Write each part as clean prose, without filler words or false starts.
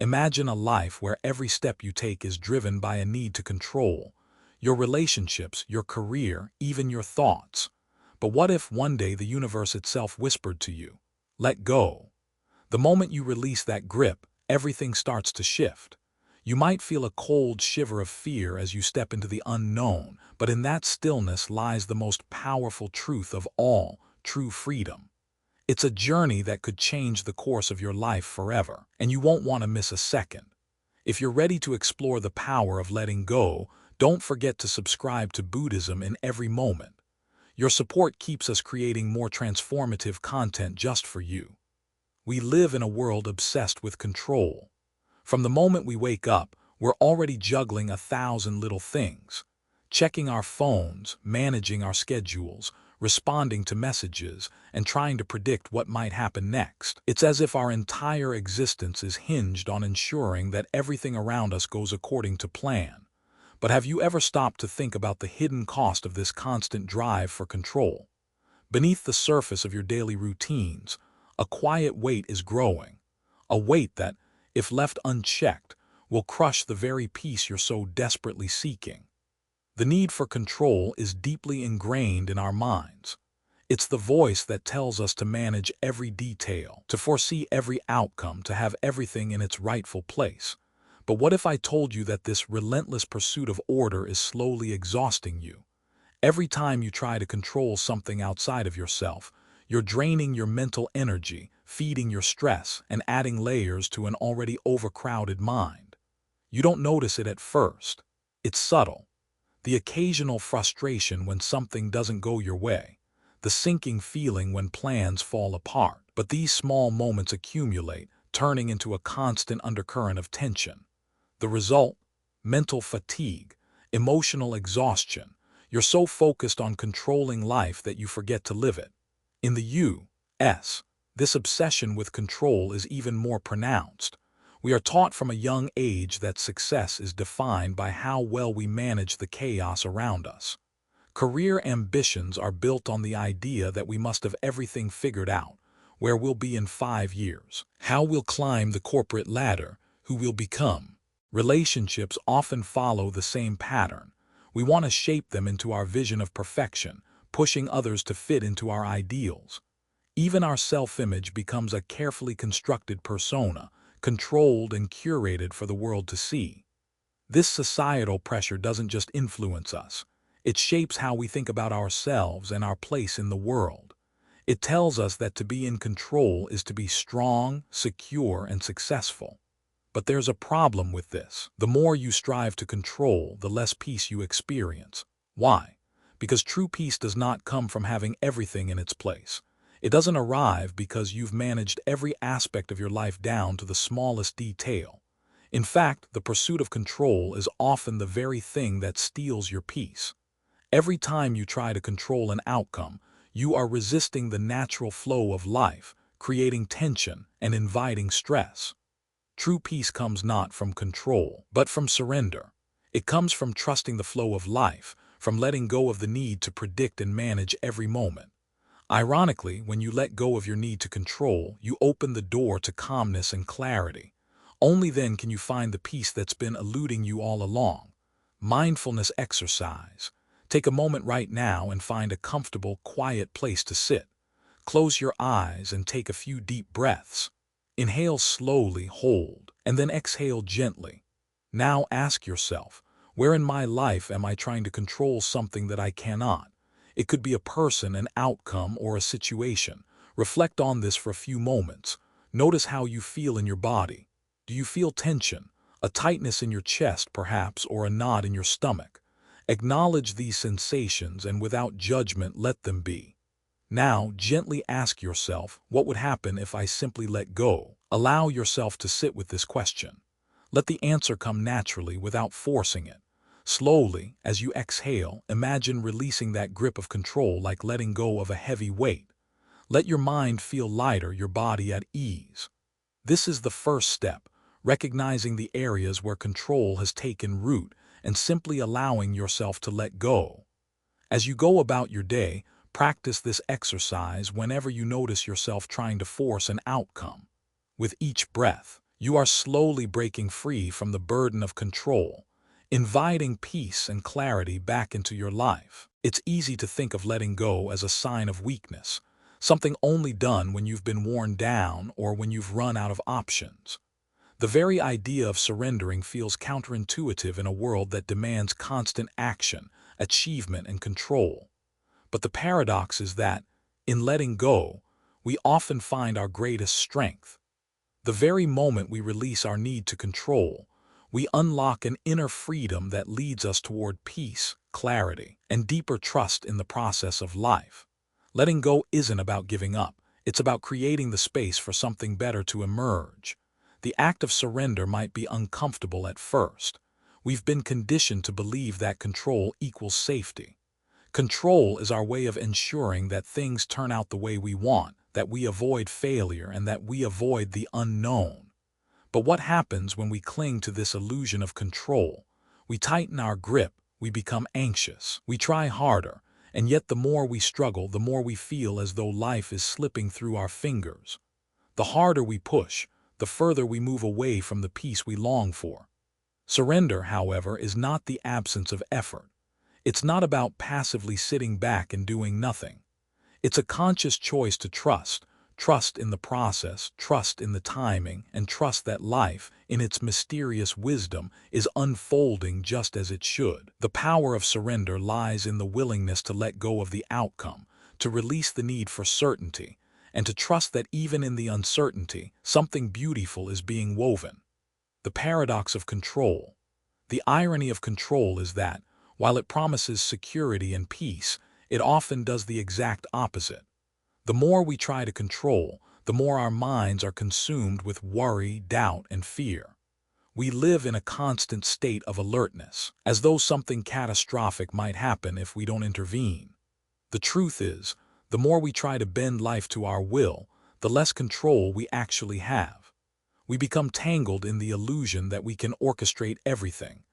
Imagine a life where every step you take is driven by a need to control your relationships, your career, even your thoughts. But what if one day the universe itself whispered to you, "Let go"? The moment you release that grip, everything starts to shift. You might feel a cold shiver of fear as you step into the unknown, but in that stillness lies the most powerful truth of all, true freedom. It's a journey that could change the course of your life forever, and you won't want to miss a second. If you're ready to explore the power of letting go, don't forget to subscribe to Buddhism in every moment. Your support keeps us creating more transformative content just for you. We live in a world obsessed with control. From the moment we wake up, we're already juggling 1,000 little things. Checking our phones, managing our schedules, responding to messages, and trying to predict what might happen next. It's as if our entire existence is hinged on ensuring that everything around us goes according to plan. But have you ever stopped to think about the hidden cost of this constant drive for control? Beneath the surface of your daily routines, a quiet weight is growing. A weight that, if left unchecked, will crush the very peace you're so desperately seeking. The need for control is deeply ingrained in our minds. It's the voice that tells us to manage every detail, to foresee every outcome, to have everything in its rightful place. But what if I told you that this relentless pursuit of order is slowly exhausting you? Every time you try to control something outside of yourself, you're draining your mental energy, feeding your stress, and adding layers to an already overcrowded mind. You don't notice it at first. It's subtle. The occasional frustration when something doesn't go your way, the sinking feeling when plans fall apart. But these small moments accumulate, turning into a constant undercurrent of tension. The result? Mental fatigue, emotional exhaustion. You're so focused on controlling life that you forget to live it. In the U.S., this obsession with control is even more pronounced. We are taught from a young age that success is defined by how well we manage the chaos around us. Career ambitions are built on the idea that we must have everything figured out, where we'll be in 5 years, how we'll climb the corporate ladder, who we'll become. Relationships often follow the same pattern. We want to shape them into our vision of perfection, pushing others to fit into our ideals. Even our self-image becomes a carefully constructed persona, controlled and curated for the world to see. This societal pressure doesn't just influence us. It shapes how we think about ourselves and our place in the world. It tells us that to be in control is to be strong, secure, and successful. But there's a problem with this. The more you strive to control, the less peace you experience. Why? Because true peace does not come from having everything in its place. It doesn't arrive because you've managed every aspect of your life down to the smallest detail. In fact, the pursuit of control is often the very thing that steals your peace. Every time you try to control an outcome, you are resisting the natural flow of life, creating tension and inviting stress. True peace comes not from control, but from surrender. It comes from trusting the flow of life, from letting go of the need to predict and manage every moment. Ironically, when you let go of your need to control, you open the door to calmness and clarity. Only then can you find the peace that's been eluding you all along. Mindfulness exercise. Take a moment right now and find a comfortable, quiet place to sit. Close your eyes and take a few deep breaths. Inhale slowly, hold, and then exhale gently. Now ask yourself, where in my life am I trying to control something that I cannot? It could be a person, an outcome, or a situation. Reflect on this for a few moments. Notice how you feel in your body. Do you feel tension, a tightness in your chest perhaps, or a knot in your stomach? Acknowledge these sensations and without judgment let them be. Now, gently ask yourself, what would happen if I simply let go? Allow yourself to sit with this question. Let the answer come naturally without forcing it. Slowly, as you exhale, imagine releasing that grip of control like letting go of a heavy weight. Let your mind feel lighter, your body at ease. This is the first step, recognizing the areas where control has taken root and simply allowing yourself to let go. As you go about your day, practice this exercise whenever you notice yourself trying to force an outcome. With each breath, You are slowly breaking free from the burden of control, inviting peace and clarity back into your life. It's easy to think of letting go as a sign of weakness, something only done when you've been worn down or when you've run out of options. The very idea of surrendering feels counterintuitive in a world that demands constant action, achievement, and control. But the paradox is that, in letting go, we often find our greatest strength. The very moment we release our need to control, we unlock an inner freedom that leads us toward peace, clarity, and deeper trust in the process of life. Letting go isn't about giving up, it's about creating the space for something better to emerge. The act of surrender might be uncomfortable at first. We've been conditioned to believe that control equals safety. Control is our way of ensuring that things turn out the way we want, that we avoid failure, and that we avoid the unknown. But what happens when we cling to this illusion of control? We tighten our grip, we become anxious, we try harder, and yet the more we struggle, the more we feel as though life is slipping through our fingers. The harder we push, the further we move away from the peace we long for. Surrender, however, is not the absence of effort. It's not about passively sitting back and doing nothing. It's a conscious choice to trust in the process, trust in the timing, and trust that life, in its mysterious wisdom, is unfolding just as it should. The power of surrender lies in the willingness to let go of the outcome, to release the need for certainty, and to trust that even in the uncertainty, something beautiful is being woven. The paradox of control. The irony of control is that, while it promises security and peace, it often does the exact opposite. The more we try to control, the more our minds are consumed with worry, doubt, and fear. We live in a constant state of alertness, as though something catastrophic might happen if we don't intervene. The truth is, the more we try to bend life to our will, the less control we actually have. We become tangled in the illusion that we can orchestrate everything.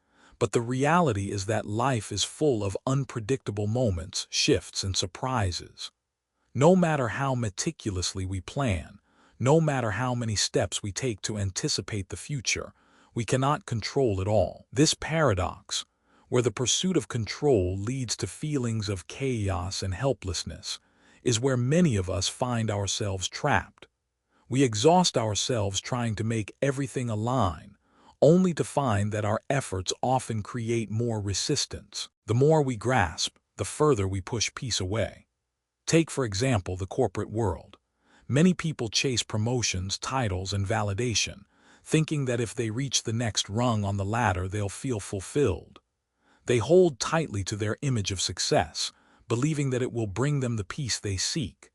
But the reality is that life is full of unpredictable moments, shifts, and surprises. No matter how meticulously we plan, no matter how many steps we take to anticipate the future, we cannot control it all. This paradox, where the pursuit of control leads to feelings of chaos and helplessness, is where many of us find ourselves trapped. We exhaust ourselves trying to make everything align, only to find that our efforts often create more resistance. The more we grasp, the further we push peace away. Take, for example, the corporate world. Many people chase promotions, titles, and validation, thinking that if they reach the next rung on the ladder, they'll feel fulfilled. They hold tightly to their image of success, believing that it will bring them the peace they seek.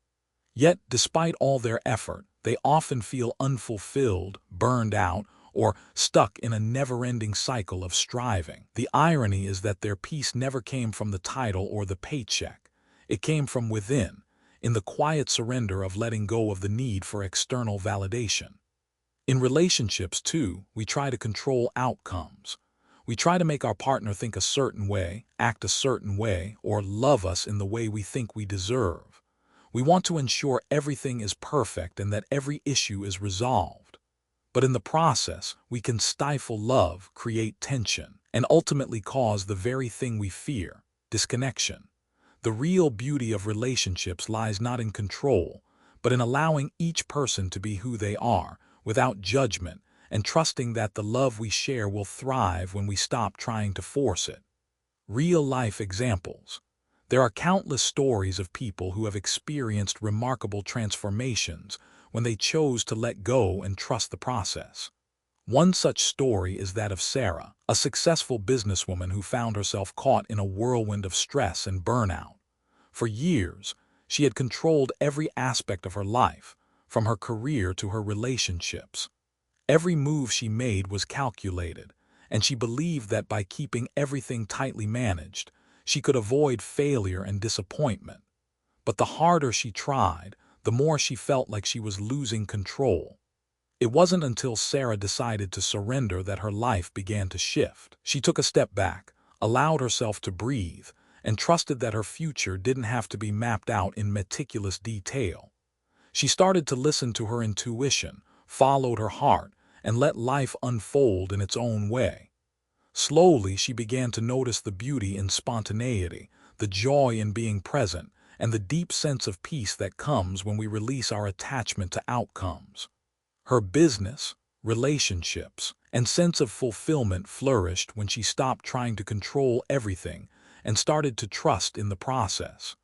Yet, despite all their effort, they often feel unfulfilled, burned out, or stuck in a never-ending cycle of striving. The irony is that their peace never came from the title or the paycheck. It came from within, in the quiet surrender of letting go of the need for external validation. In relationships, too, we try to control outcomes. We try to make our partner think a certain way, act a certain way, or love us in the way we think we deserve. We want to ensure everything is perfect and that every issue is resolved. But in the process, we can stifle love, create tension, and ultimately cause the very thing we fear, disconnection. The real beauty of relationships lies not in control, but in allowing each person to be who they are, without judgment, and trusting that the love we share will thrive when we stop trying to force it. Real-life examples. There are countless stories of people who have experienced remarkable transformations when they chose to let go and trust the process. One such story is that of Sarah, a successful businesswoman who found herself caught in a whirlwind of stress and burnout. For years, she had controlled every aspect of her life, from her career to her relationships. Every move she made was calculated, and she believed that by keeping everything tightly managed, she could avoid failure and disappointment. But the harder she tried, the more she felt like she was losing control. It wasn't until Sarah decided to surrender that her life began to shift. She took a step back, allowed herself to breathe, and trusted that her future didn't have to be mapped out in meticulous detail. She started to listen to her intuition, followed her heart, and let life unfold in its own way. Slowly, she began to notice the beauty in spontaneity, the joy in being present, and the deep sense of peace that comes when we release our attachment to outcomes. Her business, relationships, and sense of fulfillment flourished when she stopped trying to control everything and started to trust in the process.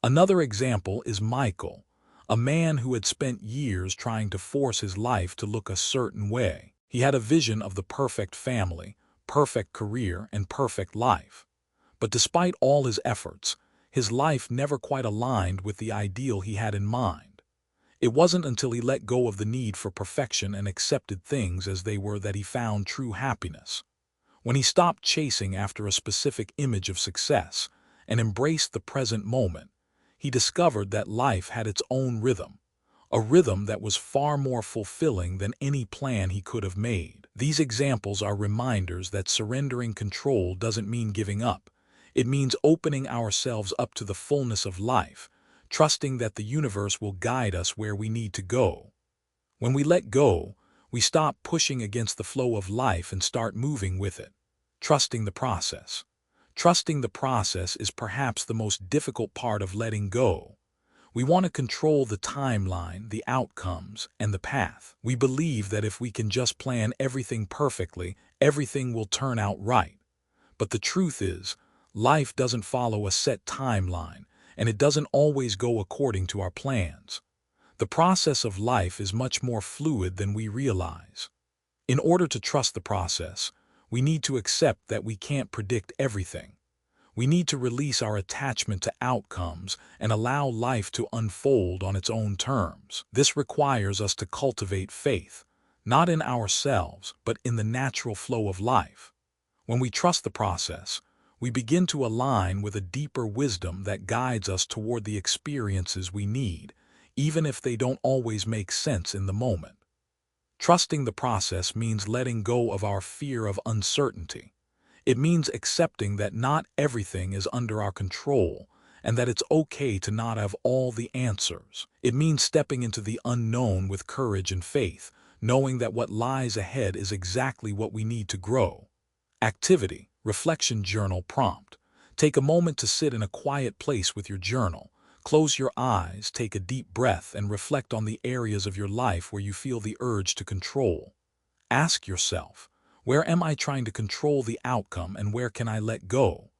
Another example is Michael, a man who had spent years trying to force his life to look a certain way. He had a vision of the perfect family, perfect career, and perfect life. But despite all his efforts, his life never quite aligned with the ideal he had in mind. It wasn't until he let go of the need for perfection and accepted things as they were that he found true happiness. When he stopped chasing after a specific image of success and embraced the present moment, he discovered that life had its own rhythm, a rhythm that was far more fulfilling than any plan he could have made. These examples are reminders that surrendering control doesn't mean giving up. It means opening ourselves up to the fullness of life, trusting that the universe will guide us where we need to go. When we let go, we stop pushing against the flow of life and start moving with it, trusting the process. Trusting the process is perhaps the most difficult part of letting go. We want to control the timeline, the outcomes, and the path. We believe that if we can just plan everything perfectly, everything will turn out right. But the truth is, life doesn't follow a set timeline, and it doesn't always go according to our plans. The process of life is much more fluid than we realize. In order to trust the process, we need to accept that we can't predict everything. We need to release our attachment to outcomes and allow life to unfold on its own terms. This requires us to cultivate faith, not in ourselves, but in the natural flow of life. When we trust the process, we begin to align with a deeper wisdom that guides us toward the experiences we need, even if they don't always make sense in the moment. Trusting the process means letting go of our fear of uncertainty. It means accepting that not everything is under our control and that it's okay to not have all the answers. It means stepping into the unknown with courage and faith, knowing that what lies ahead is exactly what we need to grow. Activity, reflection journal prompt. Take a moment to sit in a quiet place with your journal. Close your eyes, take a deep breath, and reflect on the areas of your life where you feel the urge to control. Ask yourself, where am I trying to control the outcome and where can I let go?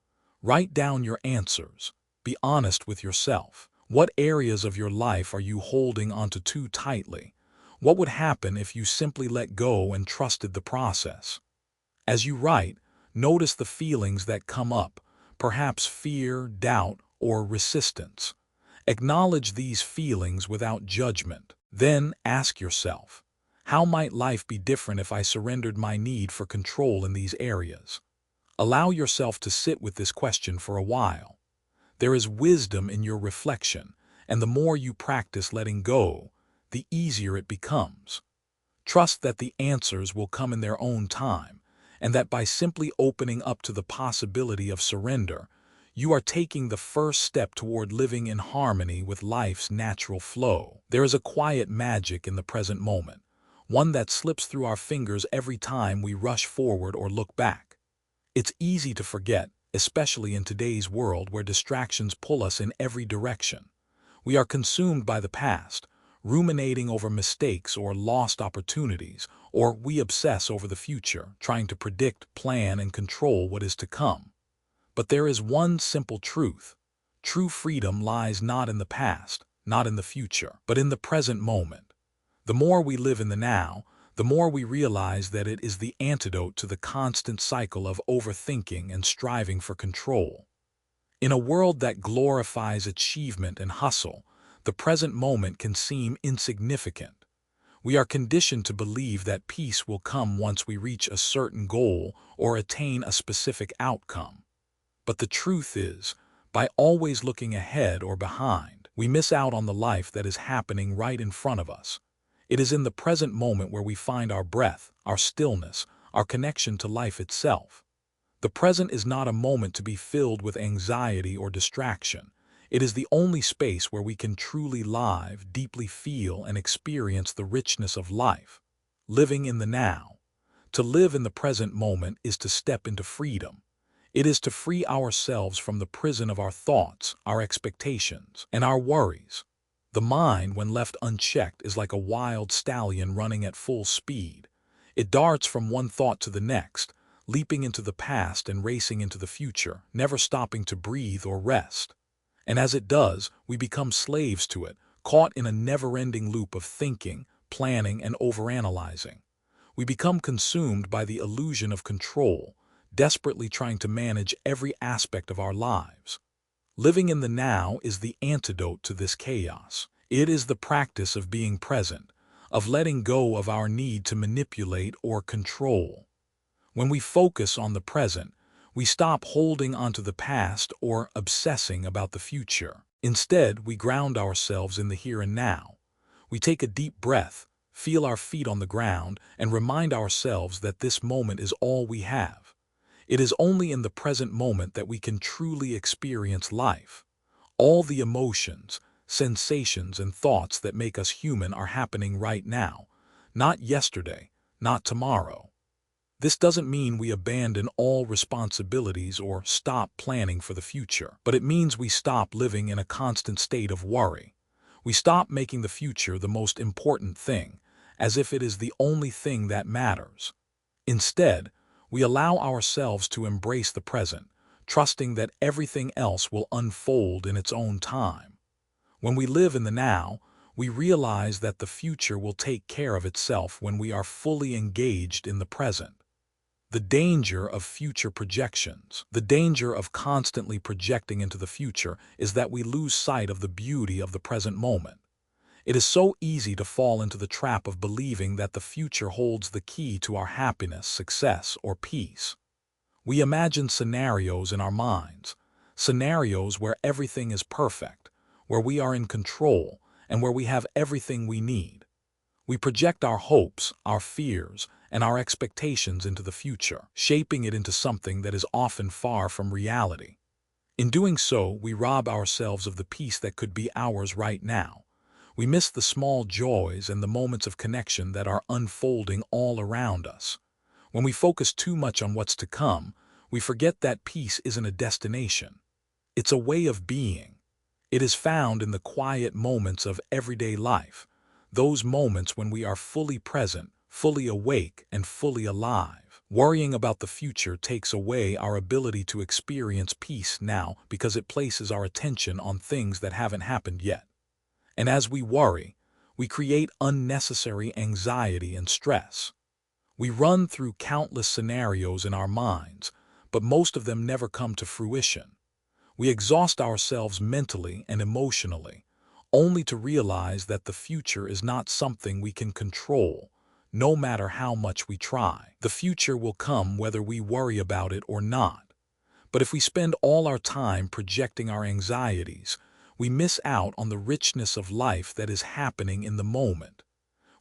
Write down your answers. Be honest with yourself. What areas of your life are you holding onto too tightly? What would happen if you simply let go and trusted the process? As you write, notice the feelings that come up, perhaps fear, doubt, or resistance. Acknowledge these feelings without judgment. Then ask yourself, how might life be different if I surrendered my need for control in these areas? Allow yourself to sit with this question for a while. There is wisdom in your reflection, and the more you practice letting go, the easier it becomes. Trust that the answers will come in their own time, and that by simply opening up to the possibility of surrender, you are taking the first step toward living in harmony with life's natural flow. There is a quiet magic in the present moment, one that slips through our fingers every time we rush forward or look back. It's easy to forget, especially in today's world where distractions pull us in every direction. We are consumed by the past, ruminating over mistakes or lost opportunities, or we obsess over the future, trying to predict, plan, and control what is to come. But there is one simple truth. True freedom lies not in the past, not in the future, but in the present moment. The more we live in the now, the more we realize that it is the antidote to the constant cycle of overthinking and striving for control. In a world that glorifies achievement and hustle, the present moment can seem insignificant. We are conditioned to believe that peace will come once we reach a certain goal or attain a specific outcome. But the truth is, by always looking ahead or behind, we miss out on the life that is happening right in front of us. It is in the present moment where we find our breath, our stillness, our connection to life itself. The present is not a moment to be filled with anxiety or distraction. It is the only space where we can truly live, deeply feel, and experience the richness of life. living in the now. To live in the present moment is to step into freedom. It is to free ourselves from the prison of our thoughts, our expectations, and our worries. The mind, when left unchecked, is like a wild stallion running at full speed. It darts from one thought to the next, leaping into the past and racing into the future, never stopping to breathe or rest. And as it does, we become slaves to it, caught in a never-ending loop of thinking, planning, and overanalyzing. We become consumed by the illusion of control, desperately trying to manage every aspect of our lives. Living in the now is the antidote to this chaos. It is the practice of being present, of letting go of our need to manipulate or control. When we focus on the present, we stop holding onto the past or obsessing about the future. Instead, we ground ourselves in the here and now. We take a deep breath, feel our feet on the ground, and remind ourselves that this moment is all we have. It is only in the present moment that we can truly experience life. All the emotions, sensations, and thoughts that make us human are happening right now, not yesterday, not tomorrow. This doesn't mean we abandon all responsibilities or stop planning for the future, but it means we stop living in a constant state of worry. We stop making the future the most important thing, as if it is the only thing that matters. Instead, we allow ourselves to embrace the present, trusting that everything else will unfold in its own time. When we live in the now, we realize that the future will take care of itself when we are fully engaged in the present. The danger of future projections, the danger of constantly projecting into the future, is that we lose sight of the beauty of the present moment. It is so easy to fall into the trap of believing that the future holds the key to our happiness, success, or peace. We imagine scenarios in our minds, scenarios where everything is perfect, where we are in control, and where we have everything we need. We project our hopes, our fears, and our expectations into the future, shaping it into something that is often far from reality. In doing so, we rob ourselves of the peace that could be ours right now. We miss the small joys and the moments of connection that are unfolding all around us. When we focus too much on what's to come, we forget that peace isn't a destination. It's a way of being. It is found in the quiet moments of everyday life, those moments when we are fully present, fully awake, and fully alive. Worrying about the future takes away our ability to experience peace now because it places our attention on things that haven't happened yet. And as we worry, we create unnecessary anxiety and stress. We run through countless scenarios in our minds, but most of them never come to fruition. We exhaust ourselves mentally and emotionally, only to realize that the future is not something we can control, no matter how much we try. The future will come whether we worry about it or not. But if we spend all our time projecting our anxieties, we miss out on the richness of life that is happening in the moment.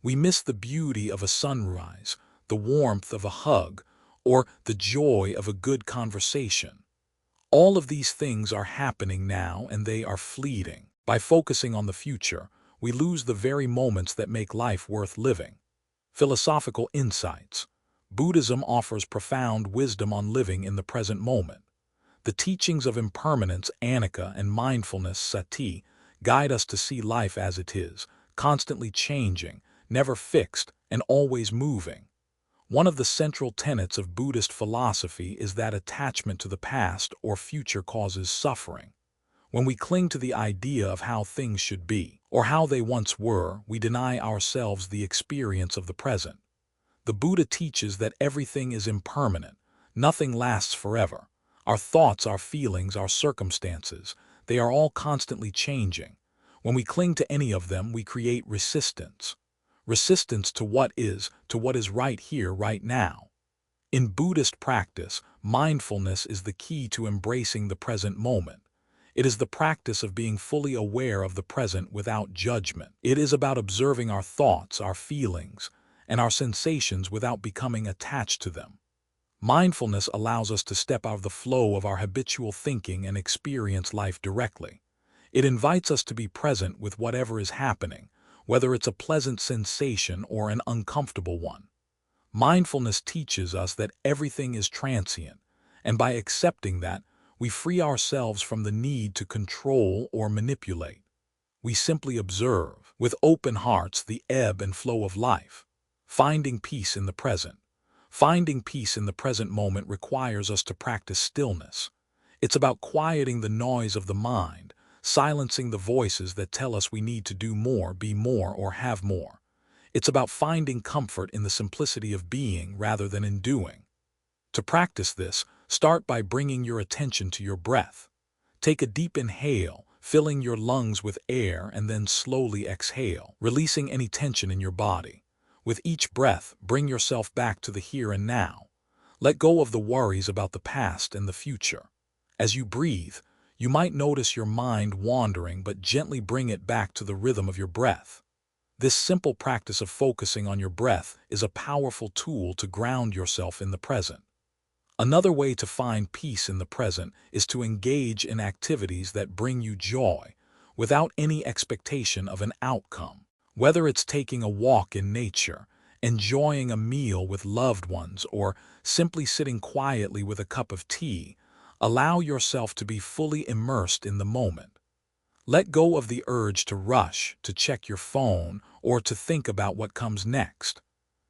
We miss the beauty of a sunrise, the warmth of a hug, or the joy of a good conversation. All of these things are happening now and they are fleeting. By focusing on the future, we lose the very moments that make life worth living. Philosophical insights. Buddhism offers profound wisdom on living in the present moment. The teachings of impermanence, anicca, and mindfulness, sati, guide us to see life as it is, constantly changing, never fixed, and always moving. One of the central tenets of Buddhist philosophy is that attachment to the past or future causes suffering. When we cling to the idea of how things should be, or how they once were, we deny ourselves the experience of the present. The Buddha teaches that everything is impermanent, nothing lasts forever. Our thoughts, our feelings, our circumstances, they are all constantly changing. When we cling to any of them, we create resistance. Resistance to what is right here, right now. In Buddhist practice, mindfulness is the key to embracing the present moment. It is the practice of being fully aware of the present without judgment. It is about observing our thoughts, our feelings, and our sensations without becoming attached to them. Mindfulness allows us to step out of the flow of our habitual thinking and experience life directly. It invites us to be present with whatever is happening, whether it's a pleasant sensation or an uncomfortable one. Mindfulness teaches us that everything is transient, and by accepting that, we free ourselves from the need to control or manipulate. We simply observe, with open hearts, the ebb and flow of life, finding peace in the present. Finding peace in the present moment requires us to practice stillness. It's about quieting the noise of the mind, silencing the voices that tell us we need to do more, be more, or have more. It's about finding comfort in the simplicity of being rather than in doing. To practice this, start by bringing your attention to your breath. Take a deep inhale, filling your lungs with air, and then slowly exhale, releasing any tension in your body. With each breath, bring yourself back to the here and now. Let go of the worries about the past and the future. As you breathe, you might notice your mind wandering, but gently bring it back to the rhythm of your breath. This simple practice of focusing on your breath is a powerful tool to ground yourself in the present. Another way to find peace in the present is to engage in activities that bring you joy, without any expectation of an outcome. Whether it's taking a walk in nature, enjoying a meal with loved ones, or simply sitting quietly with a cup of tea, allow yourself to be fully immersed in the moment. Let go of the urge to rush, to check your phone, or to think about what comes next.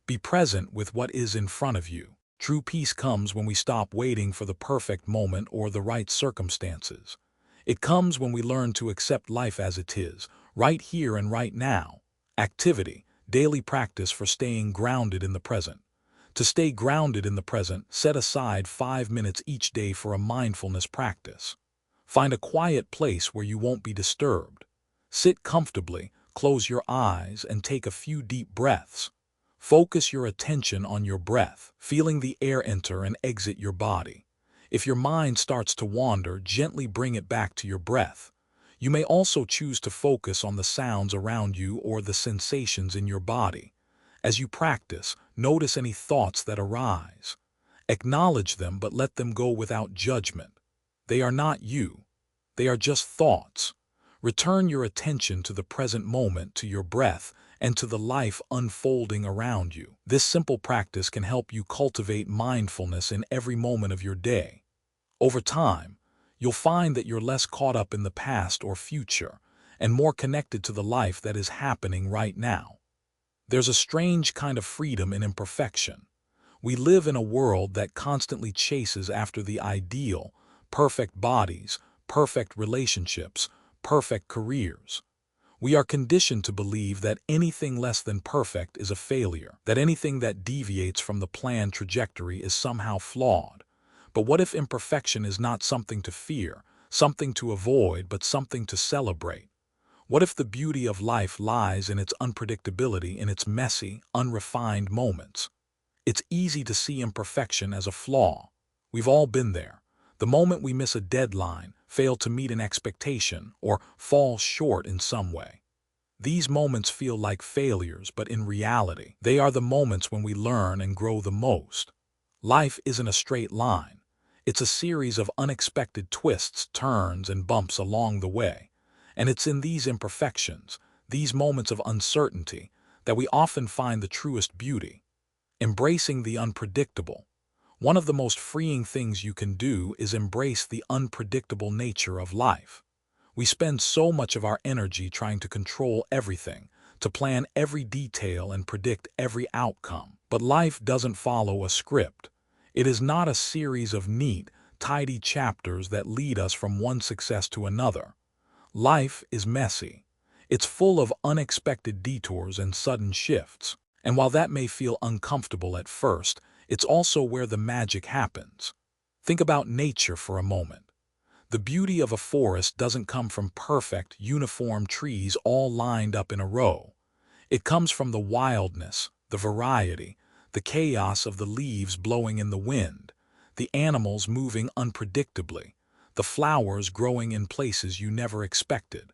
Be present with what is in front of you. True peace comes when we stop waiting for the perfect moment or the right circumstances. It comes when we learn to accept life as it is, right here and right now. Activity, daily practice for staying grounded in the present. To stay grounded in the present, set aside 5 minutes each day for a mindfulness practice. Find a quiet place where you won't be disturbed. Sit comfortably, close your eyes, and take a few deep breaths. Focus your attention on your breath, feeling the air enter and exit your body. If your mind starts to wander, gently bring it back to your breath. You may also choose to focus on the sounds around you or the sensations in your body. As you practice, notice any thoughts that arise. Acknowledge them, but let them go without judgment. They are not you. They are just thoughts. Return your attention to the present moment, to your breath, and to the life unfolding around you. This simple practice can help you cultivate mindfulness in every moment of your day. Over time, you'll find that you're less caught up in the past or future, and more connected to the life that is happening right now. There's a strange kind of freedom in imperfection. We live in a world that constantly chases after the ideal, perfect bodies, perfect relationships, perfect careers. We are conditioned to believe that anything less than perfect is a failure, that anything that deviates from the planned trajectory is somehow flawed. But what if imperfection is not something to fear, something to avoid, but something to celebrate? What if the beauty of life lies in its unpredictability, in its messy, unrefined moments? It's easy to see imperfection as a flaw. We've all been there. The moment we miss a deadline, fail to meet an expectation, or fall short in some way. These moments feel like failures, but in reality, they are the moments when we learn and grow the most. Life isn't a straight line. It's a series of unexpected twists, turns, and bumps along the way. And it's in these imperfections, these moments of uncertainty, that we often find the truest beauty. Embracing the unpredictable. One of the most freeing things you can do is embrace the unpredictable nature of life. We spend so much of our energy trying to control everything, to plan every detail and predict every outcome. But life doesn't follow a script. It is not a series of neat, tidy chapters that lead us from one success to another. Life is messy. It's full of unexpected detours and sudden shifts. And while that may feel uncomfortable at first, it's also where the magic happens. Think about nature for a moment. The beauty of a forest doesn't come from perfect, uniform trees all lined up in a row. It comes from the wildness, the variety, the chaos of the leaves blowing in the wind, the animals moving unpredictably, the flowers growing in places you never expected.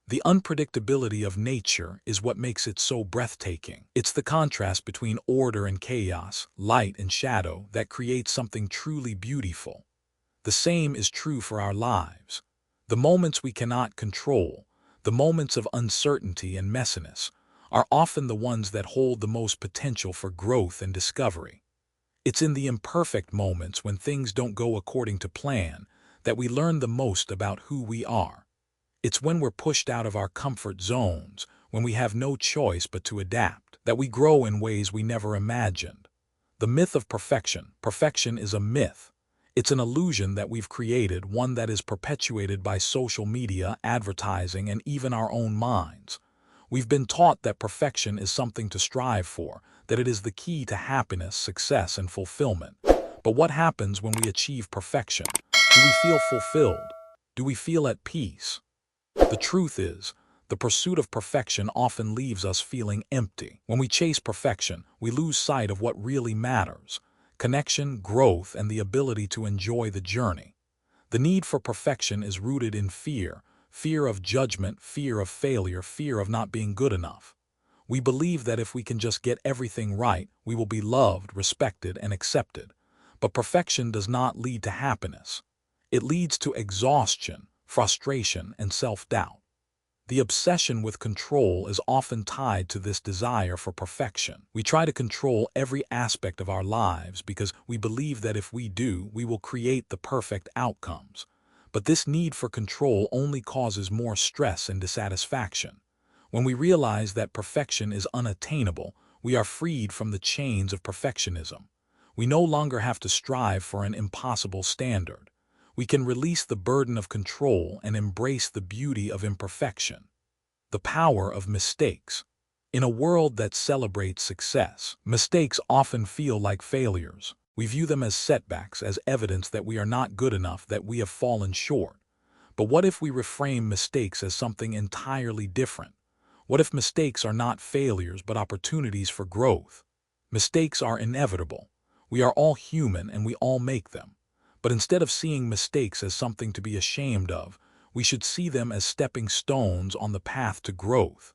The unpredictability of nature is what makes it so breathtaking. It's the contrast between order and chaos, light and shadow, that creates something truly beautiful. The same is true for our lives. The moments we cannot control, The moments of uncertainty and messiness are often the ones that hold the most potential for growth and discovery. It's in the imperfect moments when things don't go according to plan that we learn the most about who we are. It's when we're pushed out of our comfort zones, when we have no choice but to adapt, that we grow in ways we never imagined. The myth of perfection. Perfection is a myth. It's an illusion that we've created, one that is perpetuated by social media, advertising, and even our own minds. We've been taught that perfection is something to strive for, that it is the key to happiness, success, and fulfillment. But what happens when we achieve perfection? Do we feel fulfilled? Do we feel at peace? The truth is, the pursuit of perfection often leaves us feeling empty. When we chase perfection, we lose sight of what really matters: connection, growth, and the ability to enjoy the journey. The need for perfection is rooted in fear, fear of judgment, fear of failure, fear of not being good enough. We believe that if we can just get everything right, we will be loved, respected, and accepted. But perfection does not lead to happiness. It leads to exhaustion, frustration, and self-doubt. The obsession with control is often tied to this desire for perfection. We try to control every aspect of our lives because we believe that if we do, we will create the perfect outcomes. But this need for control only causes more stress and dissatisfaction. When we realize that perfection is unattainable, we are freed from the chains of perfectionism. We no longer have to strive for an impossible standard. We can release the burden of control and embrace the beauty of imperfection. The power of mistakes. In a world that celebrates success, mistakes often feel like failures. We view them as setbacks, as evidence that we are not good enough, that we have fallen short. But what if we reframe mistakes as something entirely different? What if mistakes are not failures but opportunities for growth? Mistakes are inevitable. We are all human and we all make them. But instead of seeing mistakes as something to be ashamed of, we should see them as stepping stones on the path to growth.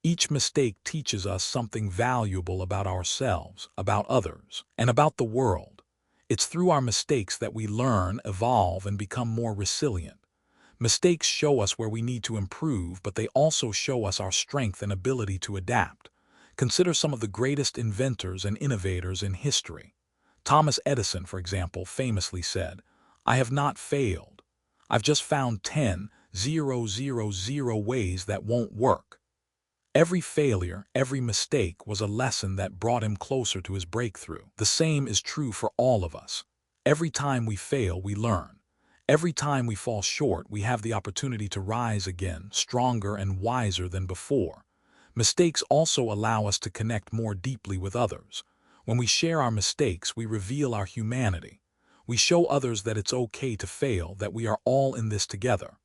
Each mistake teaches us something valuable about ourselves, about others, and about the world. It's through our mistakes that we learn, evolve, and become more resilient. Mistakes show us where we need to improve, but they also show us our strength and ability to adapt. Consider some of the greatest inventors and innovators in history. Thomas Edison, for example, famously said, "I have not failed. I've just found 10,000 ways that won't work." Every failure, every mistake was a lesson that brought him closer to his breakthrough. The same is true for all of us. Every time we fail, we learn. Every time we fall short, we have the opportunity to rise again, stronger and wiser than before. Mistakes also allow us to connect more deeply with others. When we share our mistakes, we reveal our humanity. We show others that it's okay to fail, that we are all in this together.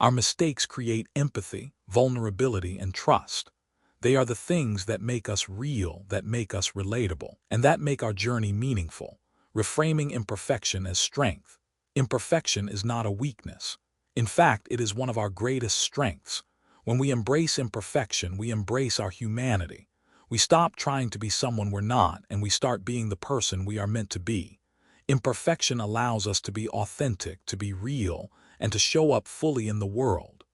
Our mistakes create empathy, vulnerability, and trust. They are the things that make us real, that make us relatable, and that make our journey meaningful. Reframing imperfection as strength. Imperfection is not a weakness. In fact, it is one of our greatest strengths. When we embrace imperfection, we embrace our humanity. We stop trying to be someone we're not, and we start being the person we are meant to be. Imperfection allows us to be authentic, to be real, and to show up fully in the world.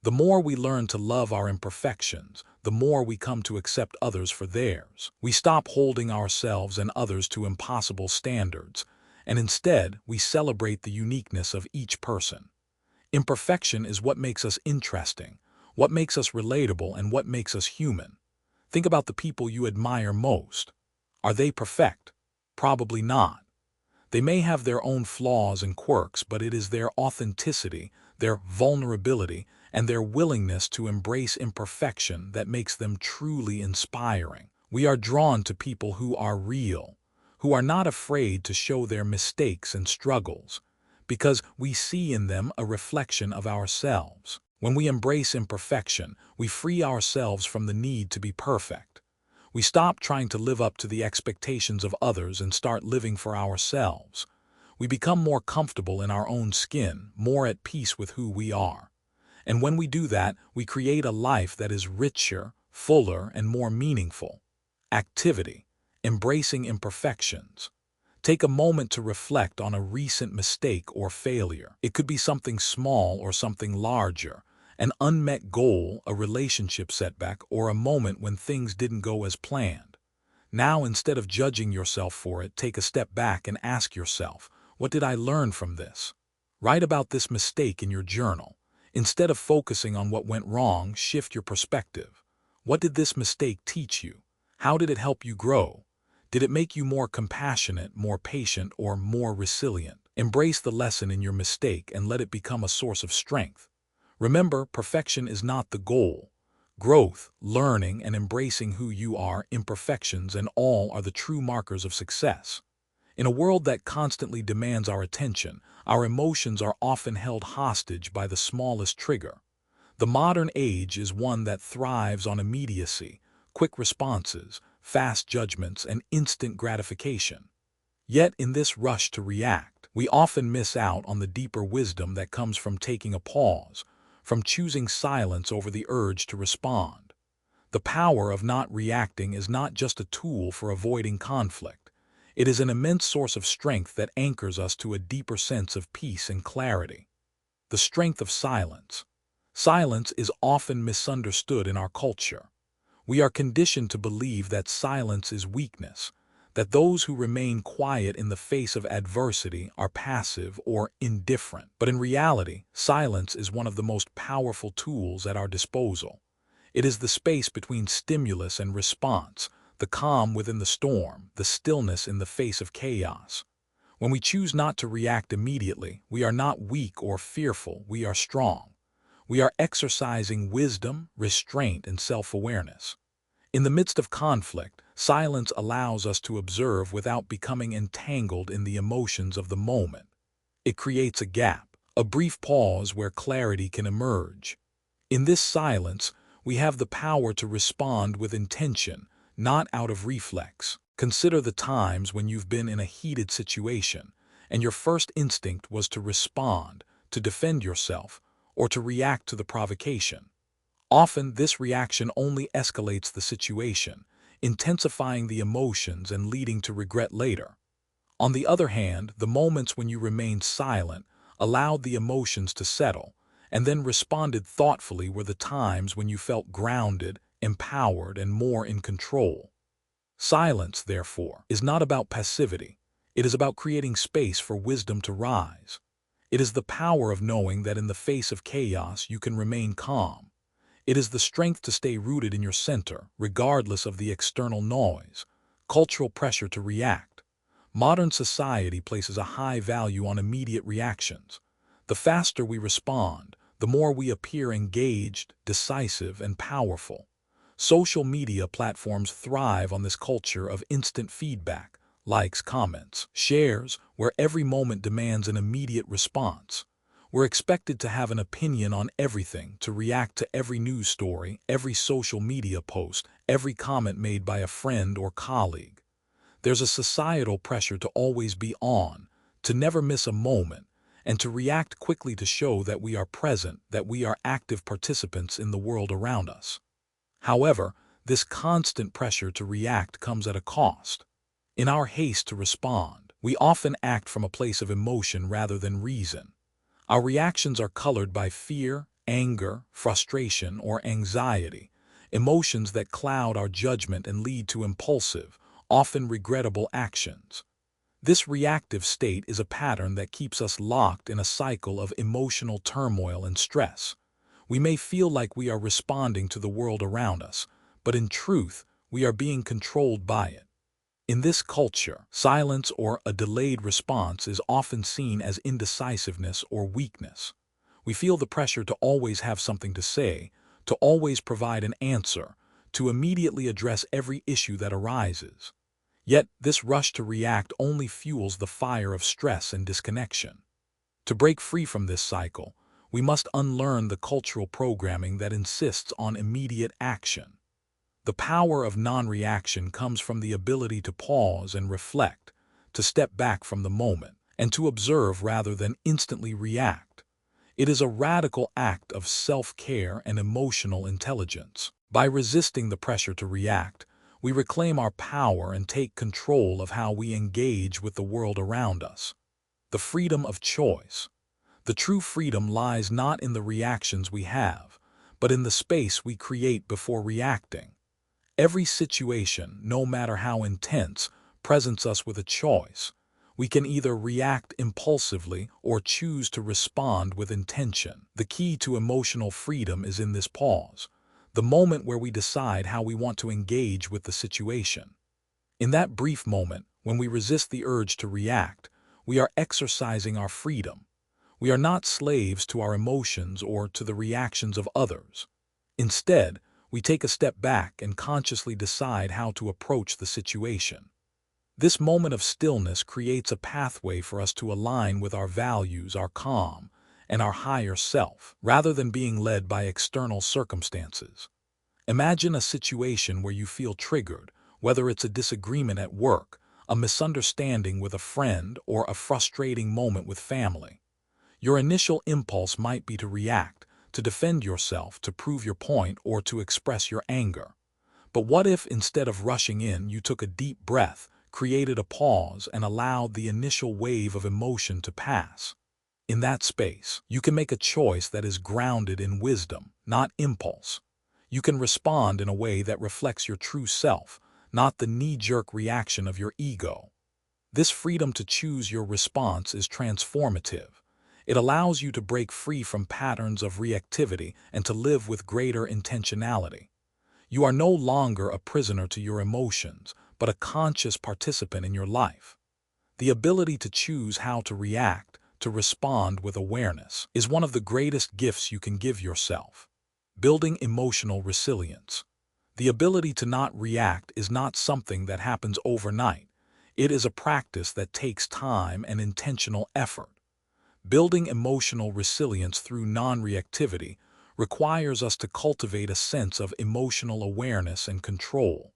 The more we learn to love our imperfections, the more we come to accept others for theirs. We stop holding ourselves and others to impossible standards, and instead we celebrate the uniqueness of each person. Imperfection is what makes us interesting, what makes us relatable, and what makes us human. Think about the people you admire most. Are they perfect? Probably not. They may have their own flaws and quirks, but it is their authenticity, their vulnerability, and their willingness to embrace imperfection that makes them truly inspiring. We are drawn to people who are real, who are not afraid to show their mistakes and struggles, because we see in them a reflection of ourselves. When we embrace imperfection, we free ourselves from the need to be perfect. We stop trying to live up to the expectations of others and start living for ourselves. We become more comfortable in our own skin, more at peace with who we are. And when we do that, we create a life that is richer, fuller, and more meaningful. Activity. Embracing imperfections. Take a moment to reflect on a recent mistake or failure. It could be something small or something larger, An unmet goal, a relationship setback, or a moment when things didn't go as planned. Now, instead of judging yourself for it, take a step back and ask yourself, what did I learn from this? Write about this mistake in your journal. Instead of focusing on what went wrong, shift your perspective. What did this mistake teach you? How did it help you grow? Did it make you more compassionate, more patient, or more resilient? Embrace the lesson in your mistake and let it become a source of strength. Remember, perfection is not the goal. Growth, learning, and embracing who you are, imperfections, and all are the true markers of success. In a world that constantly demands our attention, our emotions are often held hostage by the smallest trigger. The modern age is one that thrives on immediacy, quick responses, fast judgments, and instant gratification. Yet, in this rush to react, we often miss out on the deeper wisdom that comes from taking a pause, from choosing silence over the urge to respond. The power of not reacting is not just a tool for avoiding conflict. It is an immense source of strength that anchors us to a deeper sense of peace and clarity. The strength of silence. Silence is often misunderstood in our culture. We are conditioned to believe that silence is weakness, that those who remain quiet in the face of adversity are passive or indifferent. But in reality, silence is one of the most powerful tools at our disposal. It is the space between stimulus and response, the calm within the storm, the stillness in the face of chaos. When we choose not to react immediately, we are not weak or fearful, we are strong. We are exercising wisdom, restraint, and self-awareness. In the midst of conflict, silence allows us to observe without becoming entangled in the emotions of the moment. It creates a gap, a brief pause where clarity can emerge. In this silence, we have the power to respond with intention, not out of reflex. Consider the times when you've been in a heated situation, and your first instinct was to respond, to defend yourself, or to react to the provocation. Often, this reaction only escalates the situation, intensifying the emotions and leading to regret later. On the other hand, the moments when you remained silent, allowed the emotions to settle, and then responded thoughtfully were the times when you felt grounded, empowered, and more in control. Silence, therefore, is not about passivity. It is about creating space for wisdom to rise. It is the power of knowing that in the face of chaos you can remain calm. It is the strength to stay rooted in your center, regardless of the external noise, cultural pressure to react. Modern society places a high value on immediate reactions. The faster we respond, the more we appear engaged, decisive, and powerful. Social media platforms thrive on this culture of instant feedback, likes, comments, shares, where every moment demands an immediate response. We're expected to have an opinion on everything, to react to every news story, every social media post, every comment made by a friend or colleague. There's a societal pressure to always be on, to never miss a moment, and to react quickly to show that we are present, that we are active participants in the world around us. However, this constant pressure to react comes at a cost. In our haste to respond, we often act from a place of emotion rather than reason. Our reactions are colored by fear, anger, frustration, or anxiety, emotions that cloud our judgment and lead to impulsive, often regrettable actions. This reactive state is a pattern that keeps us locked in a cycle of emotional turmoil and stress. We may feel like we are responding to the world around us, but in truth, we are being controlled by it. In this culture, silence or a delayed response is often seen as indecisiveness or weakness. We feel the pressure to always have something to say, to always provide an answer, to immediately address every issue that arises. Yet, this rush to react only fuels the fire of stress and disconnection. To break free from this cycle, we must unlearn the cultural programming that insists on immediate action. The power of non-reaction comes from the ability to pause and reflect, to step back from the moment, and to observe rather than instantly react. It is a radical act of self-care and emotional intelligence. By resisting the pressure to react, we reclaim our power and take control of how we engage with the world around us. The freedom of choice. The true freedom lies not in the reactions we have, but in the space we create before reacting. Every situation, no matter how intense, presents us with a choice. We can either react impulsively or choose to respond with intention. The key to emotional freedom is in this pause, the moment where we decide how we want to engage with the situation. In that brief moment, when we resist the urge to react, we are exercising our freedom. We are not slaves to our emotions or to the reactions of others. Instead, we take a step back and consciously decide how to approach the situation. This moment of stillness creates a pathway for us to align with our values, our calm, and our higher self, rather than being led by external circumstances. Imagine a situation where you feel triggered, whether it's a disagreement at work, a misunderstanding with a friend, or a frustrating moment with family. Your initial impulse might be to react, to defend yourself, to prove your point, or to express your anger. But what if, instead of rushing in, you took a deep breath, created a pause, and allowed the initial wave of emotion to pass? In that space, you can make a choice that is grounded in wisdom, not impulse. You can respond in a way that reflects your true self, not the knee-jerk reaction of your ego. This freedom to choose your response is transformative. It allows you to break free from patterns of reactivity and to live with greater intentionality. You are no longer a prisoner to your emotions, but a conscious participant in your life. The ability to choose how to react, to respond with awareness, is one of the greatest gifts you can give yourself. Building emotional resilience. The ability to not react is not something that happens overnight. It is a practice that takes time and intentional effort. Building emotional resilience through non-reactivity requires us to cultivate a sense of emotional awareness and control.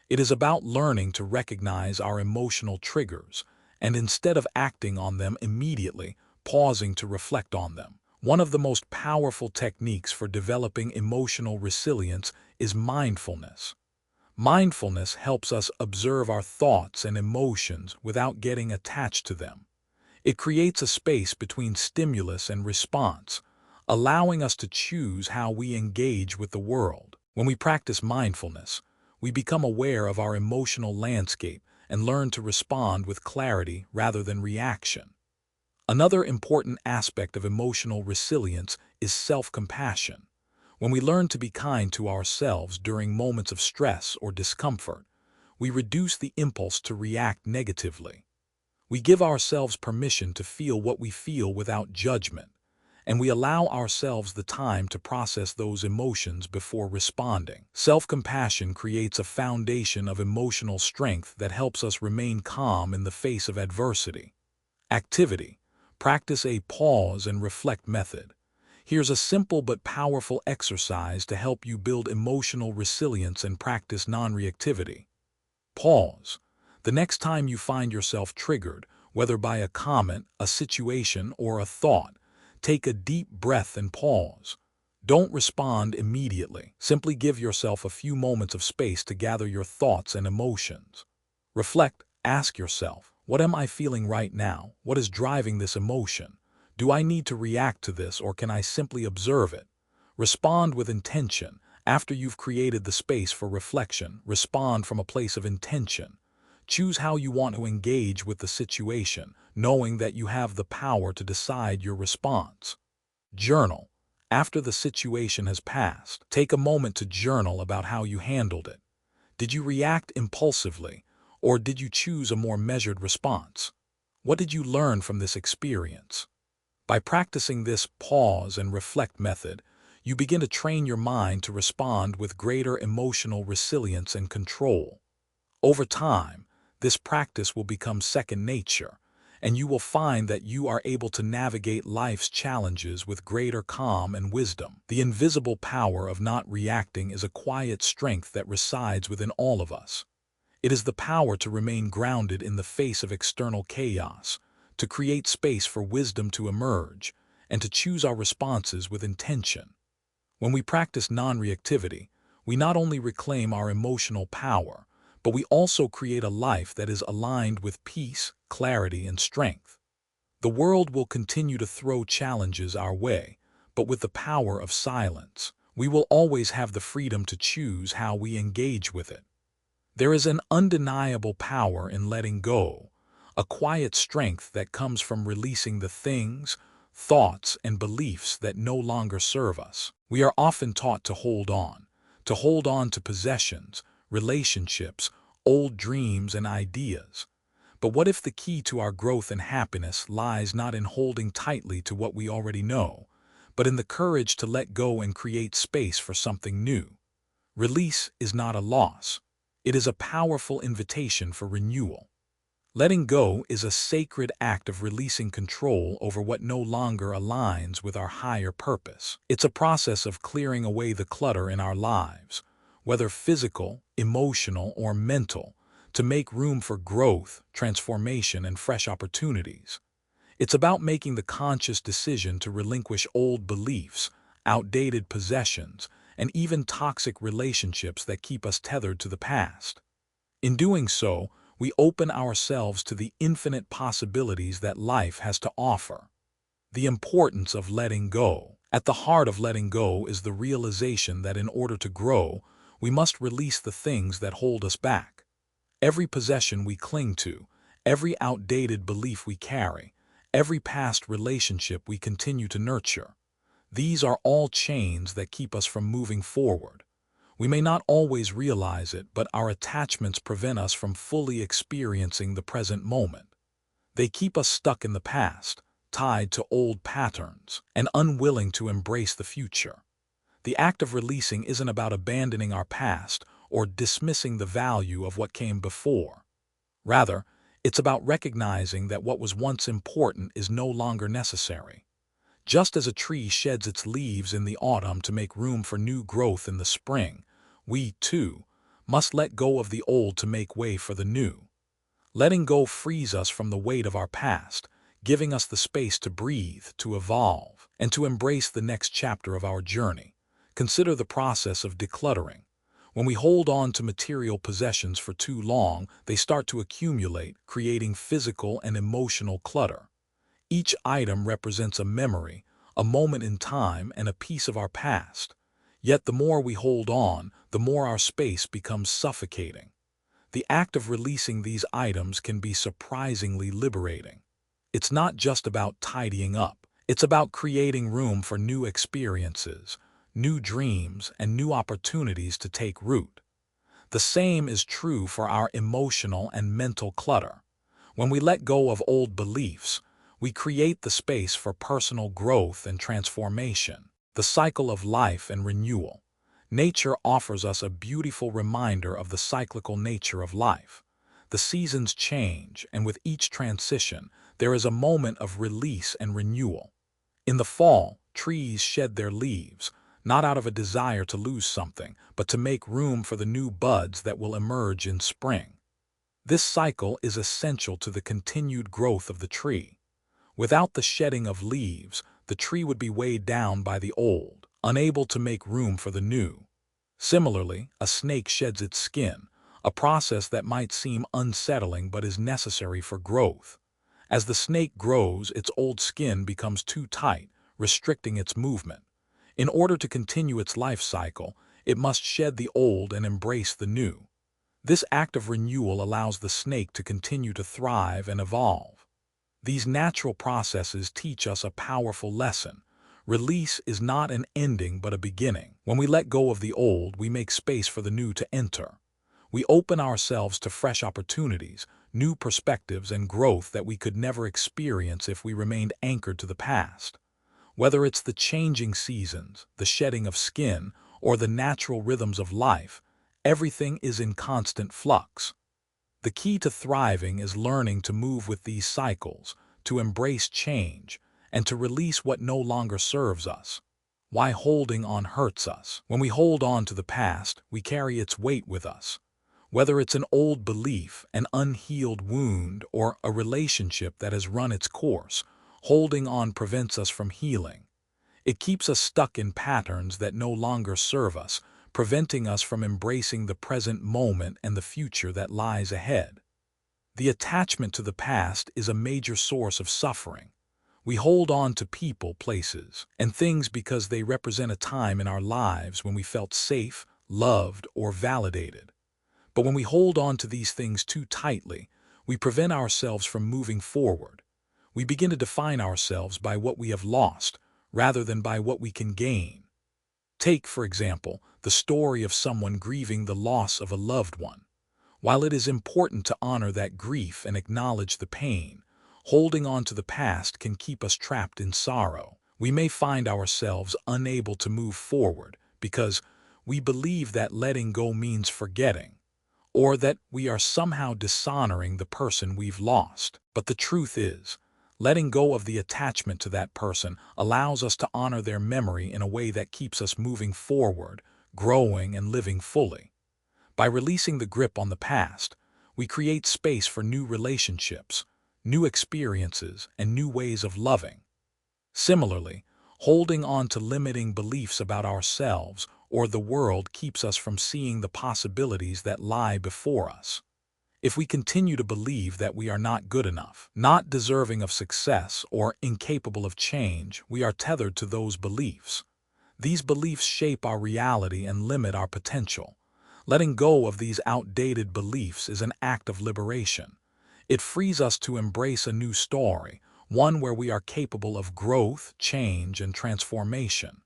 It is about learning to recognize our emotional triggers and, instead of acting on them immediately, pausing to reflect on them. One of the most powerful techniques for developing emotional resilience is mindfulness. Mindfulness helps us observe our thoughts and emotions without getting attached to them. It creates a space between stimulus and response, allowing us to choose how we engage with the world. When we practice mindfulness, we become aware of our emotional landscape and learn to respond with clarity rather than reaction. Another important aspect of emotional resilience is self-compassion. When we learn to be kind to ourselves during moments of stress or discomfort, we reduce the impulse to react negatively. We give ourselves permission to feel what we feel without judgment, and we allow ourselves the time to process those emotions before responding. Self-compassion creates a foundation of emotional strength that helps us remain calm in the face of adversity. Activity. Practice a pause and reflect method. Here's a simple but powerful exercise to help you build emotional resilience and practice non-reactivity. Pause. The next time you find yourself triggered, whether by a comment, a situation, or a thought, take a deep breath and pause. Don't respond immediately. Simply give yourself a few moments of space to gather your thoughts and emotions. Reflect. Ask yourself, what am I feeling right now? What is driving this emotion? Do I need to react to this, or can I simply observe it? Respond with intention. After you've created the space for reflection, respond from a place of intention. Choose how you want to engage with the situation, knowing that you have the power to decide your response. Journal. After the situation has passed, take a moment to journal about how you handled it. Did you react impulsively, or did you choose a more measured response? What did you learn from this experience? By practicing this pause and reflect method, you begin to train your mind to respond with greater emotional resilience and control. Over time, this practice will become second nature, and you will find that you are able to navigate life's challenges with greater calm and wisdom. The invisible power of not reacting is a quiet strength that resides within all of us. It is the power to remain grounded in the face of external chaos, to create space for wisdom to emerge, and to choose our responses with intention. When we practice non-reactivity, we not only reclaim our emotional power, but we also create a life that is aligned with peace, clarity, and strength. The world will continue to throw challenges our way, but with the power of silence, we will always have the freedom to choose how we engage with it. There is an undeniable power in letting go, a quiet strength that comes from releasing the things, thoughts, and beliefs that no longer serve us. We are often taught to hold on to possessions, relationships, old dreams, and ideas. But what if the key to our growth and happiness lies not in holding tightly to what we already know, but in the courage to let go and create space for something new? Release is not a loss. It is a powerful invitation for renewal. Letting go is a sacred act of releasing control over what no longer aligns with our higher purpose. It's a process of clearing away the clutter in our lives, whether physical, emotional, or mental, to make room for growth, transformation, and fresh opportunities. It's about making the conscious decision to relinquish old beliefs, outdated possessions, and even toxic relationships that keep us tethered to the past. In doing so, we open ourselves to the infinite possibilities that life has to offer. The importance of letting go. At the heart of letting go is the realization that in order to grow, we must release the things that hold us back. Every possession we cling to, every outdated belief we carry, every past relationship we continue to nurture. These are all chains that keep us from moving forward. We may not always realize it, but our attachments prevent us from fully experiencing the present moment. They keep us stuck in the past, tied to old patterns, and unwilling to embrace the future. The act of releasing isn't about abandoning our past or dismissing the value of what came before. Rather, it's about recognizing that what was once important is no longer necessary. Just as a tree sheds its leaves in the autumn to make room for new growth in the spring, we, too, must let go of the old to make way for the new. Letting go frees us from the weight of our past, giving us the space to breathe, to evolve, and to embrace the next chapter of our journey. Consider the process of decluttering. When we hold on to material possessions for too long, they start to accumulate, creating physical and emotional clutter. Each item represents a memory, a moment in time, and a piece of our past. Yet the more we hold on, the more our space becomes suffocating. The act of releasing these items can be surprisingly liberating. It's not just about tidying up. It's about creating room for new experiences, new dreams, and new opportunities to take root. The same is true for our emotional and mental clutter. When we let go of old beliefs, we create the space for personal growth and transformation. The cycle of life and renewal. Nature offers us a beautiful reminder of the cyclical nature of life. The seasons change, and with each transition, there is a moment of release and renewal. In the fall, trees shed their leaves, not out of a desire to lose something, but to make room for the new buds that will emerge in spring. This cycle is essential to the continued growth of the tree. Without the shedding of leaves, the tree would be weighed down by the old, unable to make room for the new. Similarly, a snake sheds its skin, a process that might seem unsettling but is necessary for growth. As the snake grows, its old skin becomes too tight, restricting its movement. In order to continue its life cycle, it must shed the old and embrace the new. This act of renewal allows the snake to continue to thrive and evolve. These natural processes teach us a powerful lesson. Release is not an ending but a beginning. When we let go of the old, we make space for the new to enter. We open ourselves to fresh opportunities, new perspectives, and growth that we could never experience if we remained anchored to the past. Whether it's the changing seasons, the shedding of skin, or the natural rhythms of life, everything is in constant flux. The key to thriving is learning to move with these cycles, to embrace change, and to release what no longer serves us. Why holding on hurts us. When we hold on to the past, we carry its weight with us. Whether it's an old belief, an unhealed wound, or a relationship that has run its course, holding on prevents us from healing. It keeps us stuck in patterns that no longer serve us, preventing us from embracing the present moment and the future that lies ahead. The attachment to the past is a major source of suffering. We hold on to people, places, and things because they represent a time in our lives when we felt safe, loved, or validated. But when we hold on to these things too tightly, we prevent ourselves from moving forward. We begin to define ourselves by what we have lost, rather than by what we can gain. Take, for example, the story of someone grieving the loss of a loved one. While it is important to honor that grief and acknowledge the pain, holding on to the past can keep us trapped in sorrow. We may find ourselves unable to move forward because we believe that letting go means forgetting, or that we are somehow dishonoring the person we've lost. But the truth is, letting go of the attachment to that person allows us to honor their memory in a way that keeps us moving forward, growing, and living fully. By releasing the grip on the past, we create space for new relationships, new experiences, and new ways of loving. Similarly, holding on to limiting beliefs about ourselves or the world keeps us from seeing the possibilities that lie before us. If we continue to believe that we are not good enough, not deserving of success, or incapable of change, we are tethered to those beliefs. These beliefs shape our reality and limit our potential. Letting go of these outdated beliefs is an act of liberation. It frees us to embrace a new story, one where we are capable of growth, change, and transformation.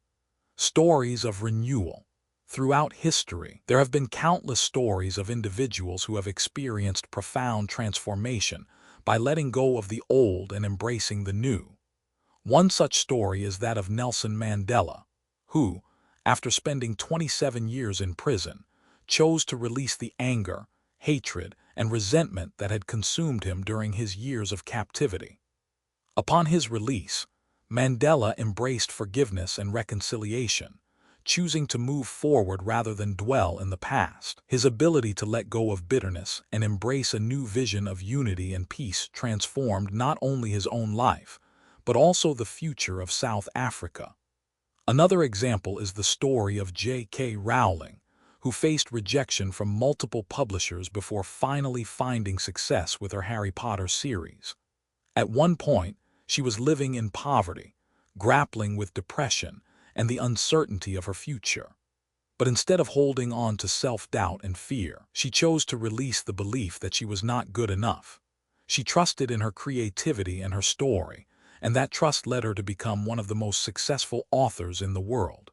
Stories of renewal. Throughout history, there have been countless stories of individuals who have experienced profound transformation by letting go of the old and embracing the new. One such story is that of Nelson Mandela, who, after spending 27 years in prison, chose to release the anger, hatred, and resentment that had consumed him during his years of captivity. Upon his release, Mandela embraced forgiveness and reconciliation, choosing to move forward rather than dwell in the past. His ability to let go of bitterness and embrace a new vision of unity and peace transformed not only his own life, but also the future of South Africa. Another example is the story of J.K. Rowling, who faced rejection from multiple publishers before finally finding success with her Harry Potter series. At one point, she was living in poverty, grappling with depression and the uncertainty of her future. But instead of holding on to self-doubt and fear, she chose to release the belief that she was not good enough. She trusted in her creativity and her story, and that trust led her to become one of the most successful authors in the world.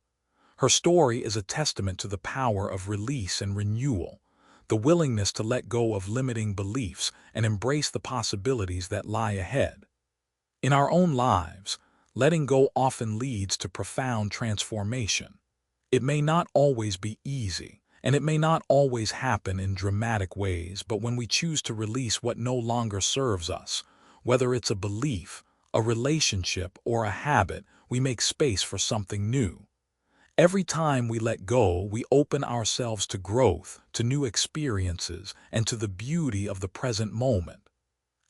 Her story is a testament to the power of release and renewal, the willingness to let go of limiting beliefs and embrace the possibilities that lie ahead. In our own lives, letting go often leads to profound transformation. It may not always be easy, and it may not always happen in dramatic ways, but when we choose to release what no longer serves us, whether it's a belief, a relationship, or a habit, we make space for something new. Every time we let go, we open ourselves to growth, to new experiences, and to the beauty of the present moment.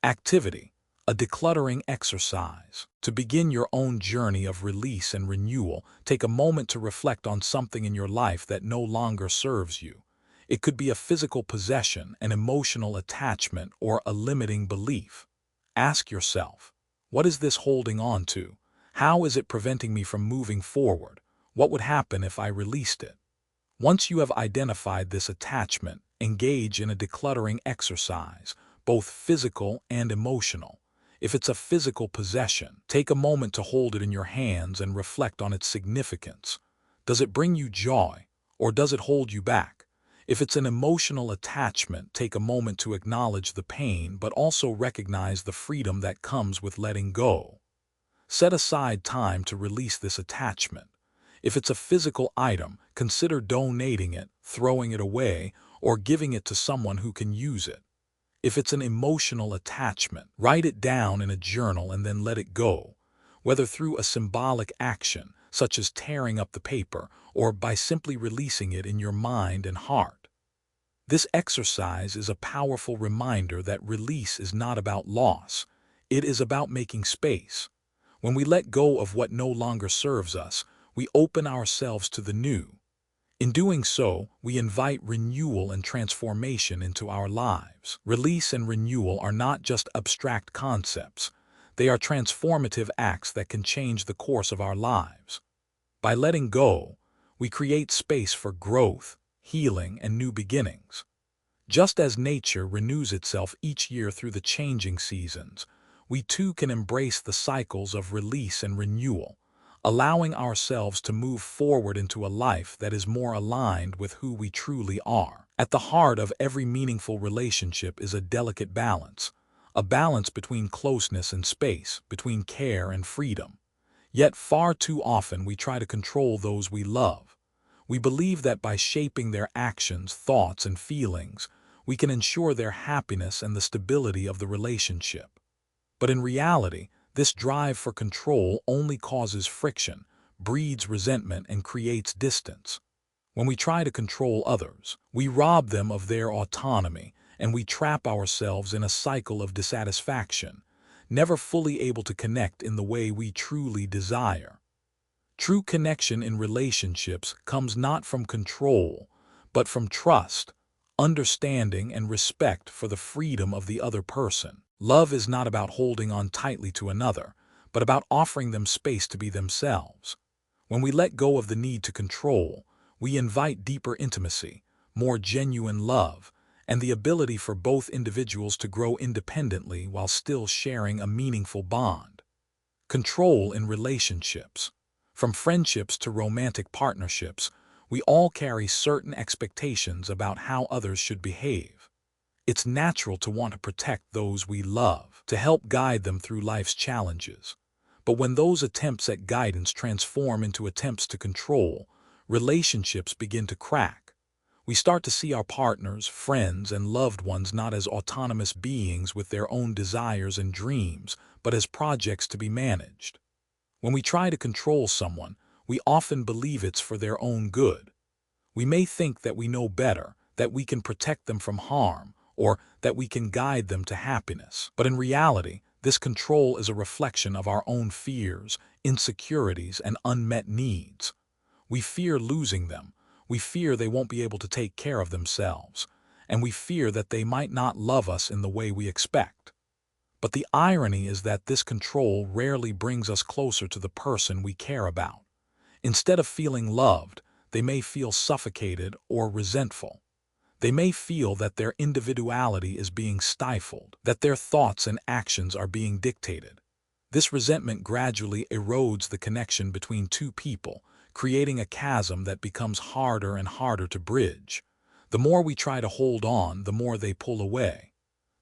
Activity. A decluttering exercise. To begin your own journey of release and renewal, take a moment to reflect on something in your life that no longer serves you. It could be a physical possession, an emotional attachment, or a limiting belief. Ask yourself, what is this holding on to? How is it preventing me from moving forward? What would happen if I released it? Once you have identified this attachment, engage in a decluttering exercise, both physical and emotional. If it's a physical possession, take a moment to hold it in your hands and reflect on its significance. Does it bring you joy, or does it hold you back? If it's an emotional attachment, take a moment to acknowledge the pain, but also recognize the freedom that comes with letting go. Set aside time to release this attachment. If it's a physical item, consider donating it, throwing it away, or giving it to someone who can use it. If it's an emotional attachment, write it down in a journal and then let it go, whether through a symbolic action, such as tearing up the paper, or by simply releasing it in your mind and heart. This exercise is a powerful reminder that release is not about loss. It is about making space. When we let go of what no longer serves us, we open ourselves to the new. In doing so, we invite renewal and transformation into our lives. Release and renewal are not just abstract concepts. They are transformative acts that can change the course of our lives. By letting go, we create space for growth, healing, and new beginnings. Just as nature renews itself each year through the changing seasons, we too can embrace the cycles of release and renewal, allowing ourselves to move forward into a life that is more aligned with who we truly are. At the heart of every meaningful relationship is a delicate balance, a balance between closeness and space, between care and freedom. Yet far too often we try to control those we love. We believe that by shaping their actions, thoughts, and feelings, we can ensure their happiness and the stability of the relationship. But in reality, this drive for control only causes friction, breeds resentment, and creates distance. When we try to control others, we rob them of their autonomy, and we trap ourselves in a cycle of dissatisfaction, never fully able to connect in the way we truly desire. True connection in relationships comes not from control, but from trust, understanding, and respect for the freedom of the other person. Love is not about holding on tightly to another, but about offering them space to be themselves. When we let go of the need to control, we invite deeper intimacy, more genuine love, and the ability for both individuals to grow independently while still sharing a meaningful bond. Control in relationships. From friendships to romantic partnerships, we all carry certain expectations about how others should behave. It's natural to want to protect those we love, to help guide them through life's challenges. But when those attempts at guidance transform into attempts to control, relationships begin to crack. We start to see our partners, friends, and loved ones not as autonomous beings with their own desires and dreams, but as projects to be managed. When we try to control someone, we often believe it's for their own good. We may think that we know better, that we can protect them from harm, or that we can guide them to happiness. But in reality, this control is a reflection of our own fears, insecurities, and unmet needs. We fear losing them. We fear they won't be able to take care of themselves. And we fear that they might not love us in the way we expect. But the irony is that this control rarely brings us closer to the person we care about. Instead of feeling loved, they may feel suffocated or resentful. They may feel that their individuality is being stifled, that their thoughts and actions are being dictated. This resentment gradually erodes the connection between two people, creating a chasm that becomes harder and harder to bridge. The more we try to hold on, the more they pull away.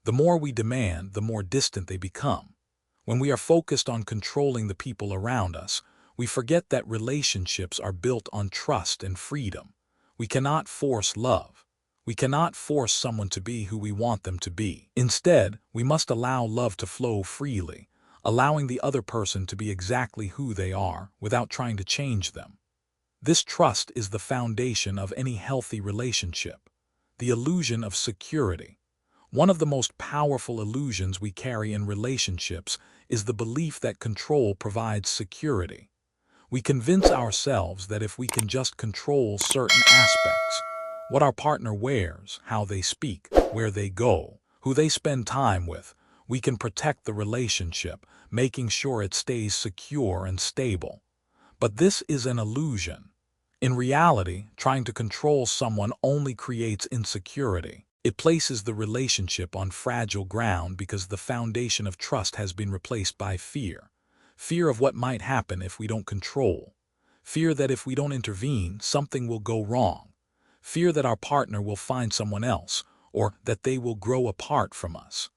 The more we demand, the more distant they become. When we are focused on controlling the people around us, we forget that relationships are built on trust and freedom. We cannot force love. We cannot force someone to be who we want them to be. Instead, we must allow love to flow freely, allowing the other person to be exactly who they are without trying to change them. This trust is the foundation of any healthy relationship, the illusion of security. One of the most powerful illusions we carry in relationships is the belief that control provides security. We convince ourselves that if we can just control certain aspects, what our partner wears, how they speak, where they go, who they spend time with, we can protect the relationship, making sure it stays secure and stable. But this is an illusion. In reality, trying to control someone only creates insecurity. It places the relationship on fragile ground because the foundation of trust has been replaced by fear. Fear of what might happen if we don't control. Fear that if we don't intervene, something will go wrong. Fear that our partner will find someone else, or that they will grow apart from us.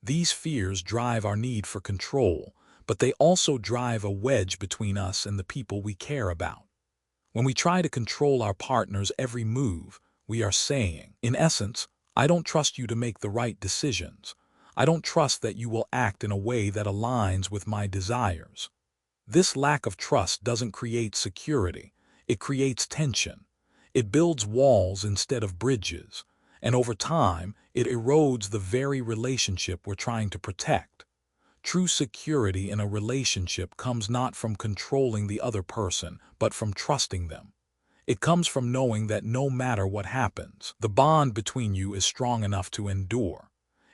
These fears drive our need for control, but they also drive a wedge between us and the people we care about. When we try to control our partner's every move, we are saying, in essence, I don't trust you to make the right decisions. I don't trust that you will act in a way that aligns with my desires. This lack of trust doesn't create security. It creates tension. It builds walls instead of bridges. And over time, it erodes the very relationship we're trying to protect. True security in a relationship comes not from controlling the other person, but from trusting them. It comes from knowing that no matter what happens, the bond between you is strong enough to endure.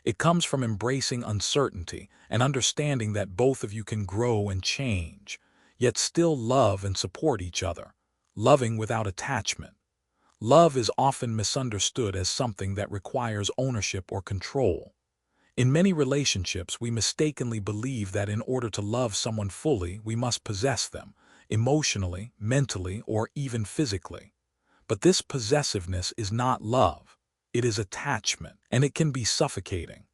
It comes from embracing uncertainty and understanding that both of you can grow and change, yet still love and support each other, loving without attachment. Love is often misunderstood as something that requires ownership or control. In many relationships, we mistakenly believe that in order to love someone fully, we must possess them, emotionally, mentally, or even physically. But this possessiveness is not love. It is attachment, and it can be suffocating.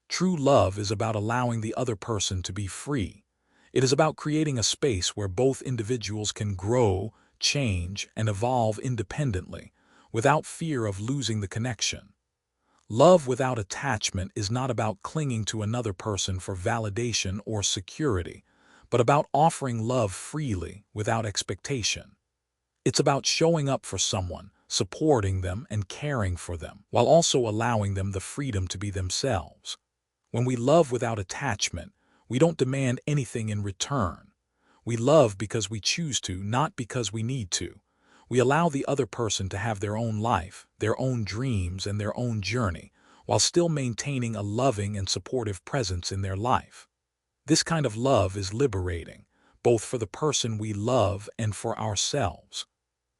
True love is about allowing the other person to be free. It is about creating a space where both individuals can grow, change, and evolve independently, without fear of losing the connection. Love without attachment is not about clinging to another person for validation or security, but about offering love freely without expectation. It's about showing up for someone, supporting them and caring for them, while also allowing them the freedom to be themselves. When we love without attachment, we don't demand anything in return. We love because we choose to, not because we need to. We allow the other person to have their own life, their own dreams, and their own journey, while still maintaining a loving and supportive presence in their life. This kind of love is liberating, both for the person we love and for ourselves.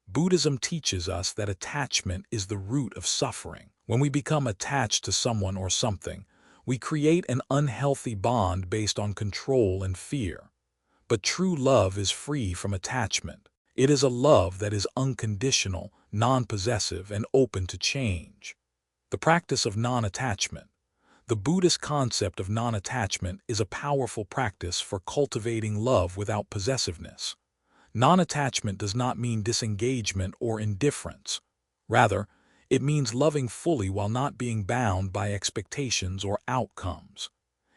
Buddhism teaches us that attachment is the root of suffering. When we become attached to someone or something, we create an unhealthy bond based on control and fear. But true love is free from attachment. It is a love that is unconditional, non-possessive, and open to change. The practice of non-attachment. The Buddhist concept of non-attachment is a powerful practice for cultivating love without possessiveness. Non-attachment does not mean disengagement or indifference. Rather, it means loving fully while not being bound by expectations or outcomes.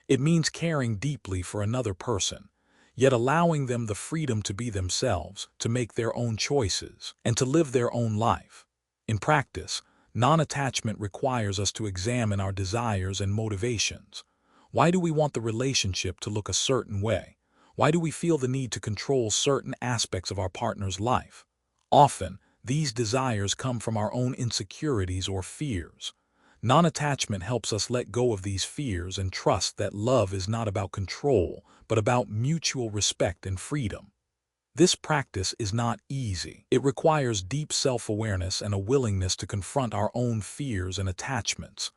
It means caring deeply for another person, yet allowing them the freedom to be themselves, to make their own choices, and to live their own life. In practice, non-attachment requires us to examine our desires and motivations. Why do we want the relationship to look a certain way? Why do we feel the need to control certain aspects of our partner's life? Often, these desires come from our own insecurities or fears. Non-attachment helps us let go of these fears and trust that love is not about control, but about mutual respect and freedom. This practice is not easy. It requires deep self-awareness and a willingness to confront our own fears and attachments.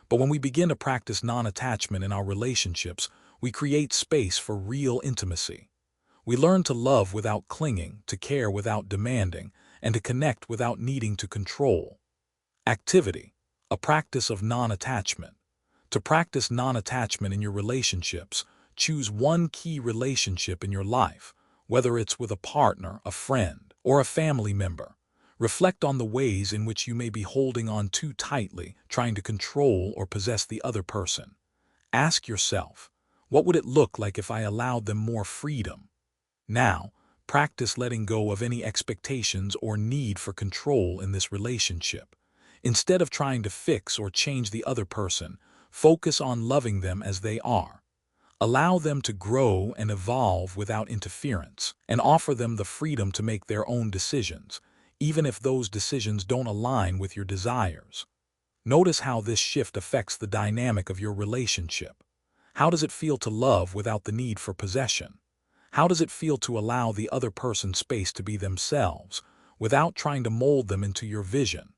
But when we begin to practice non-attachment in our relationships, we create space for real intimacy. We learn to love without clinging, to care without demanding, and to connect without needing to control. Activity, a practice of non-attachment. To practice non-attachment in your relationships, choose one key relationship in your life, whether it's with a partner, a friend, or a family member. Reflect on the ways in which you may be holding on too tightly, trying to control or possess the other person. Ask yourself, what would it look like if I allowed them more freedom? Now, practice letting go of any expectations or need for control in this relationship. Instead of trying to fix or change the other person, focus on loving them as they are. Allow them to grow and evolve without interference, and offer them the freedom to make their own decisions, even if those decisions don't align with your desires. Notice how this shift affects the dynamic of your relationship. How does it feel to love without the need for possession? How does it feel to allow the other person space to be themselves, without trying to mold them into your vision?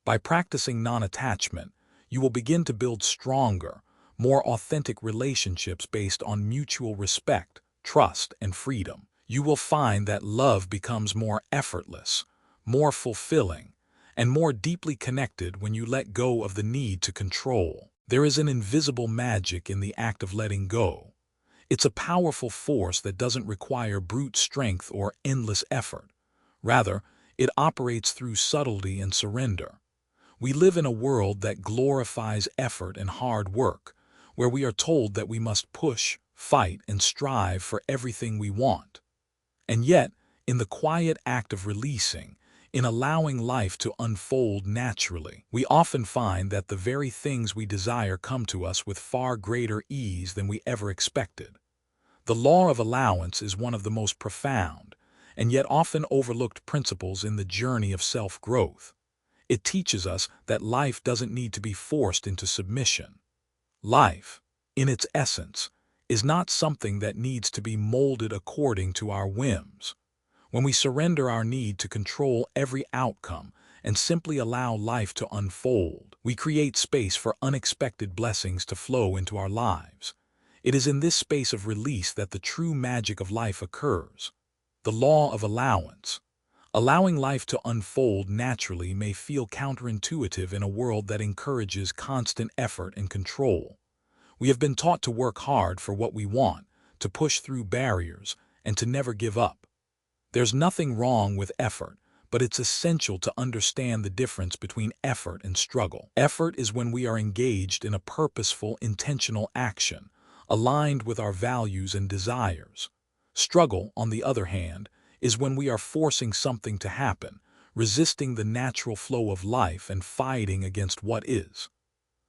By practicing non-attachment, you will begin to build stronger, more authentic relationships based on mutual respect, trust, and freedom. You will find that love becomes more effortless, more fulfilling, and more deeply connected when you let go of the need to control. There is an invisible magic in the act of letting go. It's a powerful force that doesn't require brute strength or endless effort. Rather, it operates through subtlety and surrender. We live in a world that glorifies effort and hard work, where we are told that we must push, fight, and strive for everything we want. And yet, in the quiet act of releasing, in allowing life to unfold naturally, we often find that the very things we desire come to us with far greater ease than we ever expected. The law of allowance is one of the most profound, and yet often overlooked principles in the journey of self-growth. It teaches us that life doesn't need to be forced into submission. Life, in its essence, is not something that needs to be molded according to our whims. When we surrender our need to control every outcome and simply allow life to unfold, we create space for unexpected blessings to flow into our lives. It is in this space of release that the true magic of life occurs. The law of allowance. Allowing life to unfold naturally may feel counterintuitive in a world that encourages constant effort and control. We have been taught to work hard for what we want, to push through barriers, and to never give up. There's nothing wrong with effort, but it's essential to understand the difference between effort and struggle. Effort is when we are engaged in a purposeful, intentional action, aligned with our values and desires. Struggle, on the other hand, is when we are forcing something to happen, resisting the natural flow of life and fighting against what is.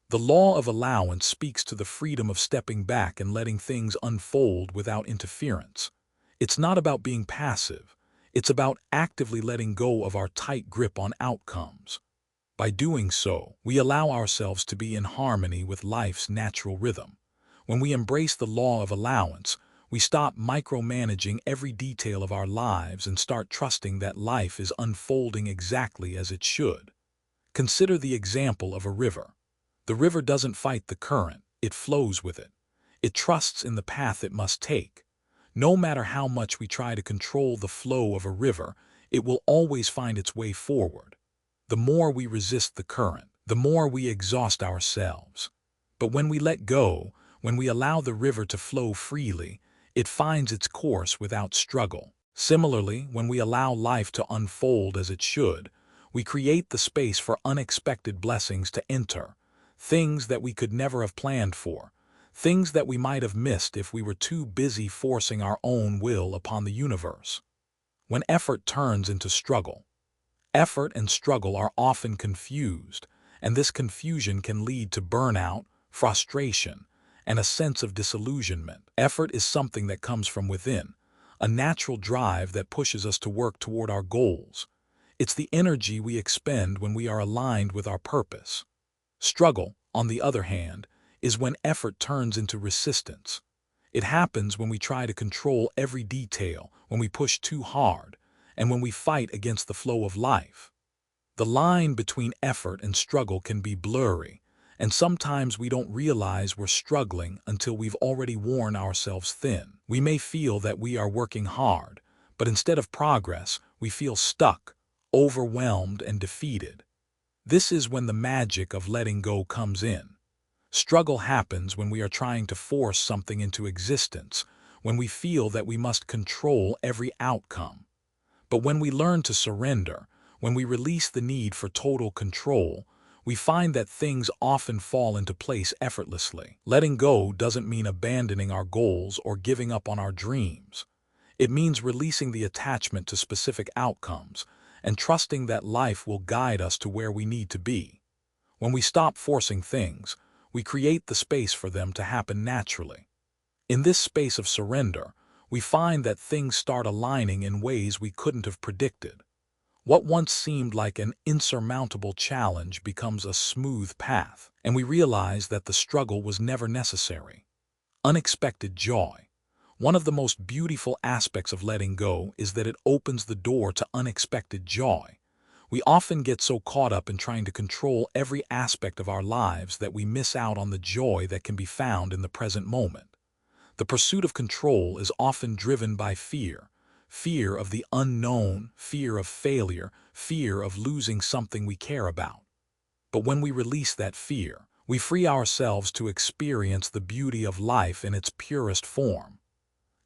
The law of allowance speaks to the freedom of stepping back and letting things unfold without interference. It's not about being passive. It's about actively letting go of our tight grip on outcomes. By doing so, we allow ourselves to be in harmony with life's natural rhythm. When we embrace the law of allowance, we stop micromanaging every detail of our lives and start trusting that life is unfolding exactly as it should. Consider the example of a river. The river doesn't fight the current, it flows with it. It trusts in the path it must take. No matter how much we try to control the flow of a river, it will always find its way forward. The more we resist the current, the more we exhaust ourselves. But when we let go, when we allow the river to flow freely, it finds its course without struggle. Similarly, when we allow life to unfold as it should, we create the space for unexpected blessings to enter, things that we could never have planned for, things that we might have missed if we were too busy forcing our own will upon the universe. When effort turns into struggle, effort and struggle are often confused, and this confusion can lead to burnout, frustration, and a sense of disillusionment. Effort is something that comes from within, a natural drive that pushes us to work toward our goals. It's the energy we expend when we are aligned with our purpose. Struggle, on the other hand, is when effort turns into resistance. It happens when we try to control every detail, when we push too hard, and when we fight against the flow of life. The line between effort and struggle can be blurry, and sometimes we don't realize we're struggling until we've already worn ourselves thin. We may feel that we are working hard, but instead of progress, we feel stuck, overwhelmed, and defeated. This is when the magic of letting go comes in. Struggle happens when we are trying to force something into existence, when we feel that we must control every outcome. But when we learn to surrender, when we release the need for total control, we find that things often fall into place effortlessly. Letting go doesn't mean abandoning our goals or giving up on our dreams. It means releasing the attachment to specific outcomes and trusting that life will guide us to where we need to be. When we stop forcing things, we create the space for them to happen naturally. In this space of surrender, we find that things start aligning in ways we couldn't have predicted. What once seemed like an insurmountable challenge becomes a smooth path, and we realize that the struggle was never necessary. Unexpected joy. One of the most beautiful aspects of letting go is that it opens the door to unexpected joy. We often get so caught up in trying to control every aspect of our lives that we miss out on the joy that can be found in the present moment. The pursuit of control is often driven by fear. Fear of the unknown, fear of failure, fear of losing something we care about. But when we release that fear, we free ourselves to experience the beauty of life in its purest form.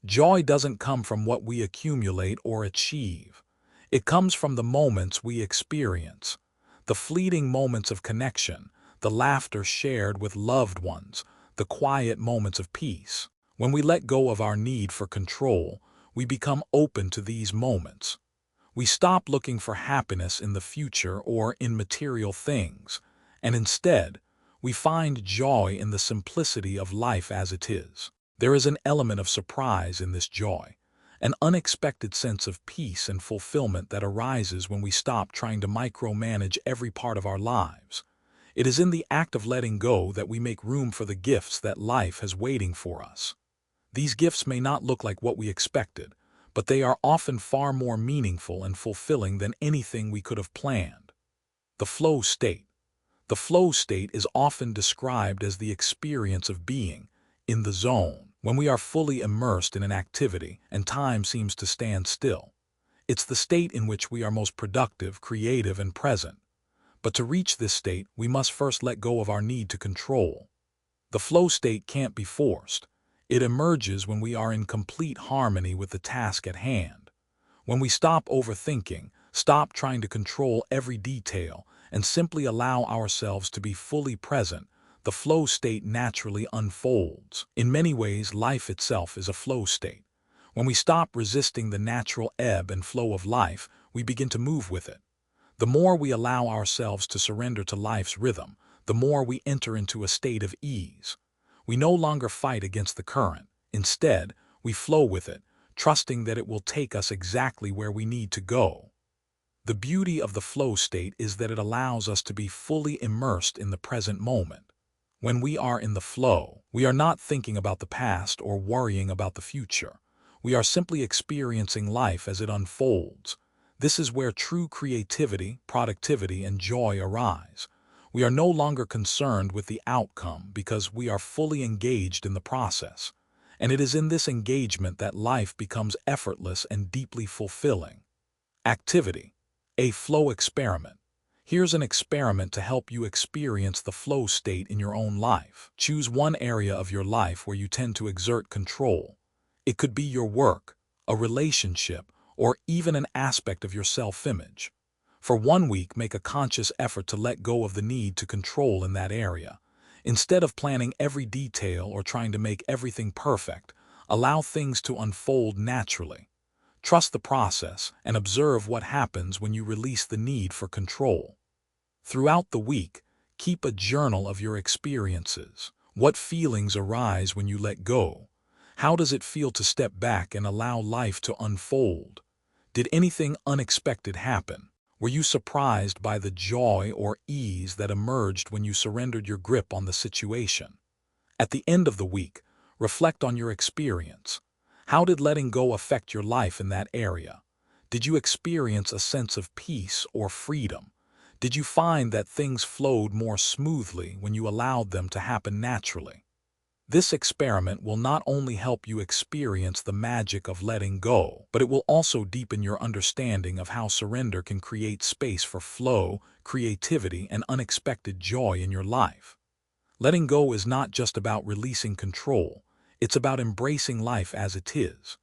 Joy doesn't come from what we accumulate or achieve. It comes from the moments we experience, the fleeting moments of connection, the laughter shared with loved ones, the quiet moments of peace. When we let go of our need for control, we become open to these moments. We stop looking for happiness in the future or in material things, and instead, we find joy in the simplicity of life as it is. There is an element of surprise in this joy, an unexpected sense of peace and fulfillment that arises when we stop trying to micromanage every part of our lives. It is in the act of letting go that we make room for the gifts that life has waiting for us. These gifts may not look like what we expected, but they are often far more meaningful and fulfilling than anything we could have planned. The flow state. The flow state is often described as the experience of being in the zone, when we are fully immersed in an activity and time seems to stand still. It's the state in which we are most productive, creative, and present. But to reach this state, we must first let go of our need to control. The flow state can't be forced. It emerges when we are in complete harmony with the task at hand. When we stop overthinking, stop trying to control every detail, and simply allow ourselves to be fully present, the flow state naturally unfolds. In many ways, life itself is a flow state. When we stop resisting the natural ebb and flow of life, we begin to move with it. The more we allow ourselves to surrender to life's rhythm, the more we enter into a state of ease. We no longer fight against the current. Instead, we flow with it, trusting that it will take us exactly where we need to go. The beauty of the flow state is that it allows us to be fully immersed in the present moment. When we are in the flow, we are not thinking about the past or worrying about the future. We are simply experiencing life as it unfolds. This is where true creativity, productivity, and joy arise. We are no longer concerned with the outcome because we are fully engaged in the process. And it is in this engagement that life becomes effortless and deeply fulfilling. Activity. A flow experiment. Here's an experiment to help you experience the flow state in your own life. Choose one area of your life where you tend to exert control. It could be your work, a relationship, or even an aspect of your self-image. For 1 week, make a conscious effort to let go of the need to control in that area. Instead of planning every detail or trying to make everything perfect, allow things to unfold naturally. Trust the process and observe what happens when you release the need for control. Throughout the week, keep a journal of your experiences. What feelings arise when you let go? How does it feel to step back and allow life to unfold? Did anything unexpected happen? Were you surprised by the joy or ease that emerged when you surrendered your grip on the situation? At the end of the week, reflect on your experience. How did letting go affect your life in that area? Did you experience a sense of peace or freedom? Did you find that things flowed more smoothly when you allowed them to happen naturally? This experiment will not only help you experience the magic of letting go, but it will also deepen your understanding of how surrender can create space for flow, creativity, and unexpected joy in your life. Letting go is not just about releasing control. It's about embracing life as it is.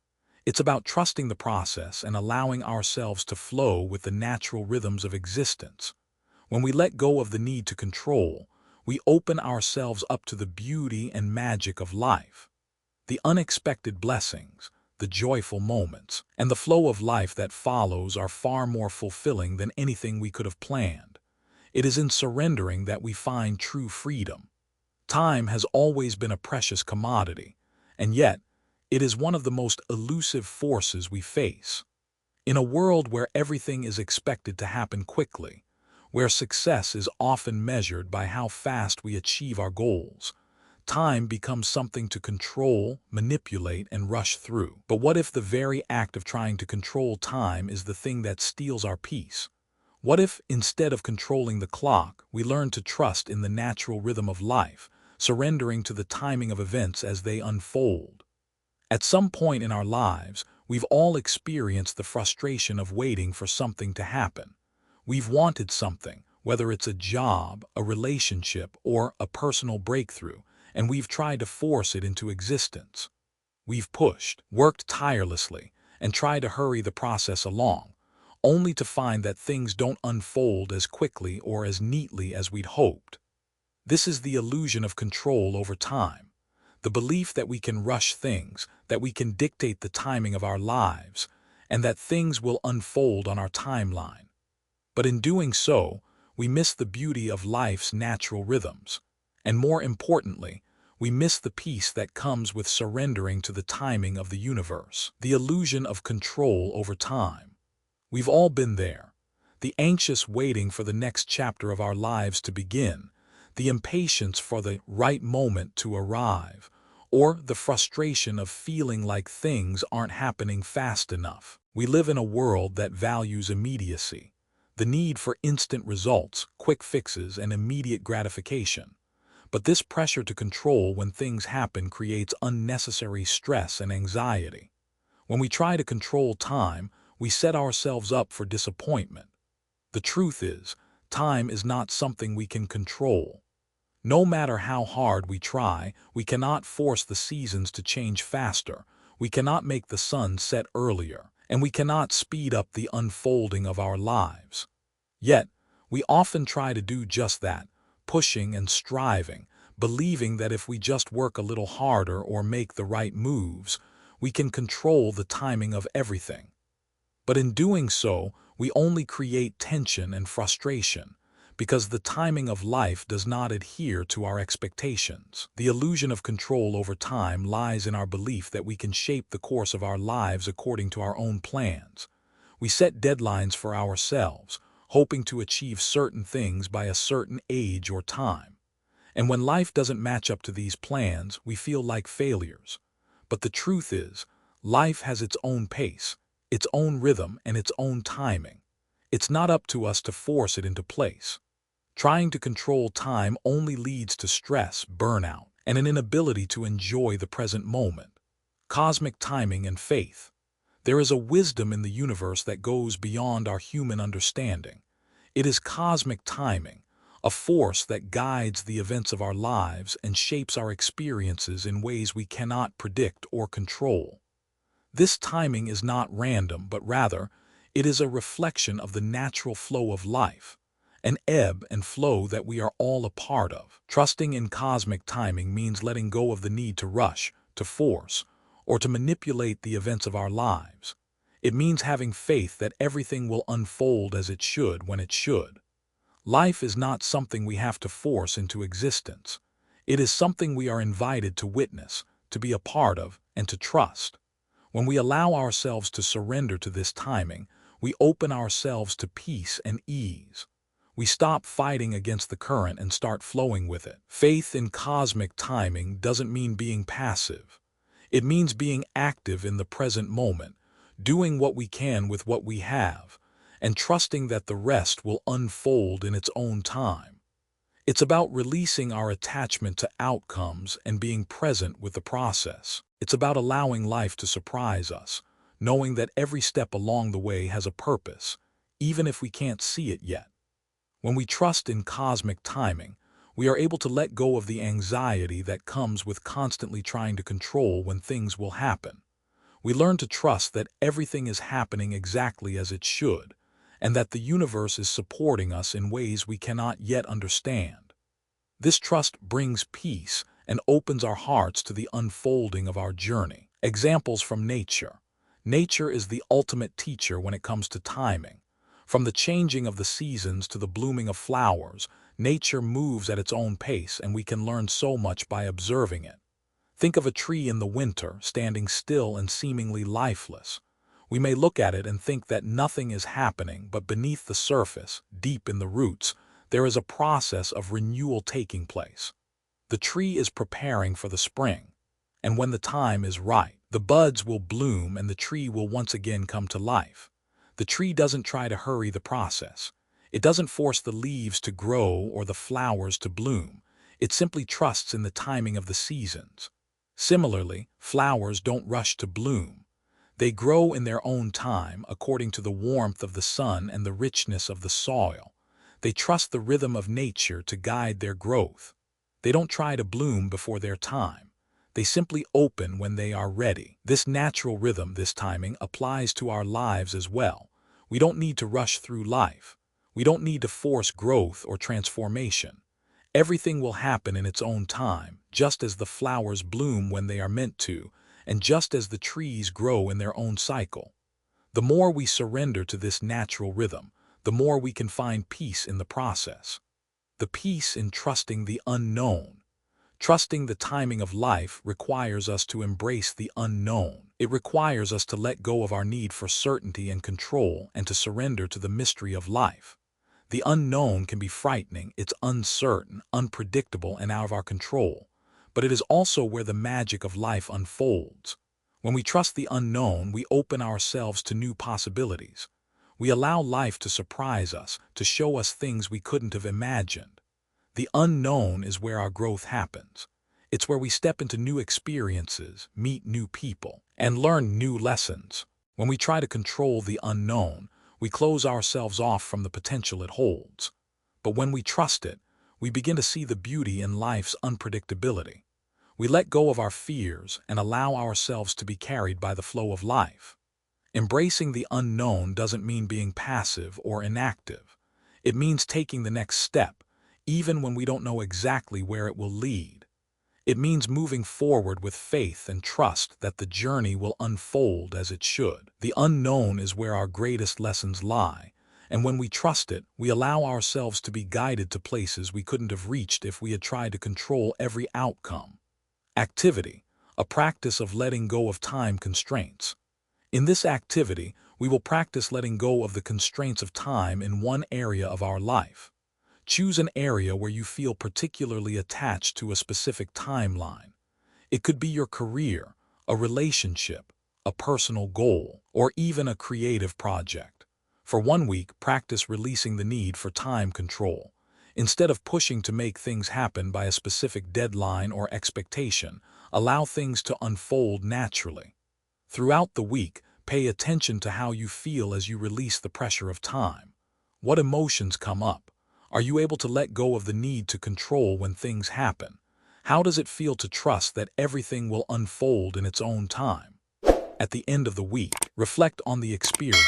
It's about trusting the process and allowing ourselves to flow with the natural rhythms of existence. When we let go of the need to control, we open ourselves up to the beauty and magic of life. The unexpected blessings, the joyful moments, and the flow of life that follows are far more fulfilling than anything we could have planned. It is in surrendering that we find true freedom. Time has always been a precious commodity, and yet, it is one of the most elusive forces we face. In a world where everything is expected to happen quickly, where success is often measured by how fast we achieve our goals, time becomes something to control, manipulate, and rush through. But what if the very act of trying to control time is the thing that steals our peace? What if, instead of controlling the clock, we learn to trust in the natural rhythm of life, surrendering to the timing of events as they unfold? At some point in our lives, we've all experienced the frustration of waiting for something to happen. We've wanted something, whether it's a job, a relationship, or a personal breakthrough, and we've tried to force it into existence. We've pushed, worked tirelessly, and tried to hurry the process along, only to find that things don't unfold as quickly or as neatly as we'd hoped. This is the illusion of control over time, the belief that we can rush things, that we can dictate the timing of our lives, and that things will unfold on our timeline. But in doing so, we miss the beauty of life's natural rhythms. And more importantly, we miss the peace that comes with surrendering to the timing of the universe, the illusion of control over time. We've all been there. The anxious waiting for the next chapter of our lives to begin, the impatience for the right moment to arrive, or the frustration of feeling like things aren't happening fast enough. We live in a world that values immediacy, the need for instant results, quick fixes, and immediate gratification. But this pressure to control when things happen creates unnecessary stress and anxiety. When we try to control time, we set ourselves up for disappointment. The truth is, time is not something we can control. No matter how hard we try, we cannot force the seasons to change faster, we cannot make the sun set earlier, and we cannot speed up the unfolding of our lives. Yet, we often try to do just that, pushing and striving, believing that if we just work a little harder or make the right moves, we can control the timing of everything. But in doing so, we only create tension and frustration, because the timing of life does not adhere to our expectations. The illusion of control over time lies in our belief that we can shape the course of our lives according to our own plans. We set deadlines for ourselves, hoping to achieve certain things by a certain age or time. And when life doesn't match up to these plans, we feel like failures. But the truth is, life has its own pace, its own rhythm, and its own timing. It's not up to us to force it into place. Trying to control time only leads to stress, burnout, and an inability to enjoy the present moment. Cosmic timing and faith. There is a wisdom in the universe that goes beyond our human understanding. It is cosmic timing, a force that guides the events of our lives and shapes our experiences in ways we cannot predict or control. This timing is not random, but rather, it is a reflection of the natural flow of life, an ebb and flow that we are all a part of. Trusting in cosmic timing means letting go of the need to rush, to force, or to manipulate the events of our lives. It means having faith that everything will unfold as it should when it should. Life is not something we have to force into existence. It is something we are invited to witness, to be a part of, and to trust. When we allow ourselves to surrender to this timing, we open ourselves to peace and ease. We stop fighting against the current and start flowing with it. Faith in cosmic timing doesn't mean being passive. It means being active in the present moment, doing what we can with what we have, and trusting that the rest will unfold in its own time. It's about releasing our attachment to outcomes and being present with the process. It's about allowing life to surprise us, knowing that every step along the way has a purpose, even if we can't see it yet. When we trust in cosmic timing, we are able to let go of the anxiety that comes with constantly trying to control when things will happen. We learn to trust that everything is happening exactly as it should, and that the universe is supporting us in ways we cannot yet understand. This trust brings peace and opens our hearts to the unfolding of our journey. Examples from nature. Nature is the ultimate teacher when it comes to timing. From the changing of the seasons to the blooming of flowers, nature moves at its own pace, and we can learn so much by observing it. Think of a tree in the winter, standing still and seemingly lifeless. We may look at it and think that nothing is happening, but beneath the surface, deep in the roots, there is a process of renewal taking place. The tree is preparing for the spring, and when the time is right, the buds will bloom and the tree will once again come to life. The tree doesn't try to hurry the process. It doesn't force the leaves to grow or the flowers to bloom. It simply trusts in the timing of the seasons. Similarly, flowers don't rush to bloom. They grow in their own time, according to the warmth of the sun and the richness of the soil. They trust the rhythm of nature to guide their growth. They don't try to bloom before their time. They simply open when they are ready. This natural rhythm, this timing, applies to our lives as well. We don't need to rush through life. We don't need to force growth or transformation. Everything will happen in its own time, just as the flowers bloom when they are meant to, and just as the trees grow in their own cycle. The more we surrender to this natural rhythm, the more we can find peace in the process. The peace in trusting the unknown. Trusting the timing of life requires us to embrace the unknown. It requires us to let go of our need for certainty and control and to surrender to the mystery of life. The unknown can be frightening, it's uncertain, unpredictable, and out of our control. But it is also where the magic of life unfolds. When we trust the unknown, we open ourselves to new possibilities. We allow life to surprise us, to show us things we couldn't have imagined. The unknown is where our growth happens. It's where we step into new experiences, meet new people, and learn new lessons. When we try to control the unknown, we close ourselves off from the potential it holds. But when we trust it, we begin to see the beauty in life's unpredictability. We let go of our fears and allow ourselves to be carried by the flow of life. Embracing the unknown doesn't mean being passive or inactive. It means taking the next step, even when we don't know exactly where it will lead. It means moving forward with faith and trust that the journey will unfold as it should. The unknown is where our greatest lessons lie, and when we trust it, we allow ourselves to be guided to places we couldn't have reached if we had tried to control every outcome. Activity, a practice of letting go of time constraints. In this activity, we will practice letting go of the constraints of time in one area of our life. Choose an area where you feel particularly attached to a specific timeline. It could be your career, a relationship, a personal goal, or even a creative project. For 1 week, practice releasing the need for time control. Instead of pushing to make things happen by a specific deadline or expectation, allow things to unfold naturally. Throughout the week, pay attention to how you feel as you release the pressure of time. What emotions come up? Are you able to let go of the need to control when things happen? How does it feel to trust that everything will unfold in its own time? At the end of the week, reflect on the experience.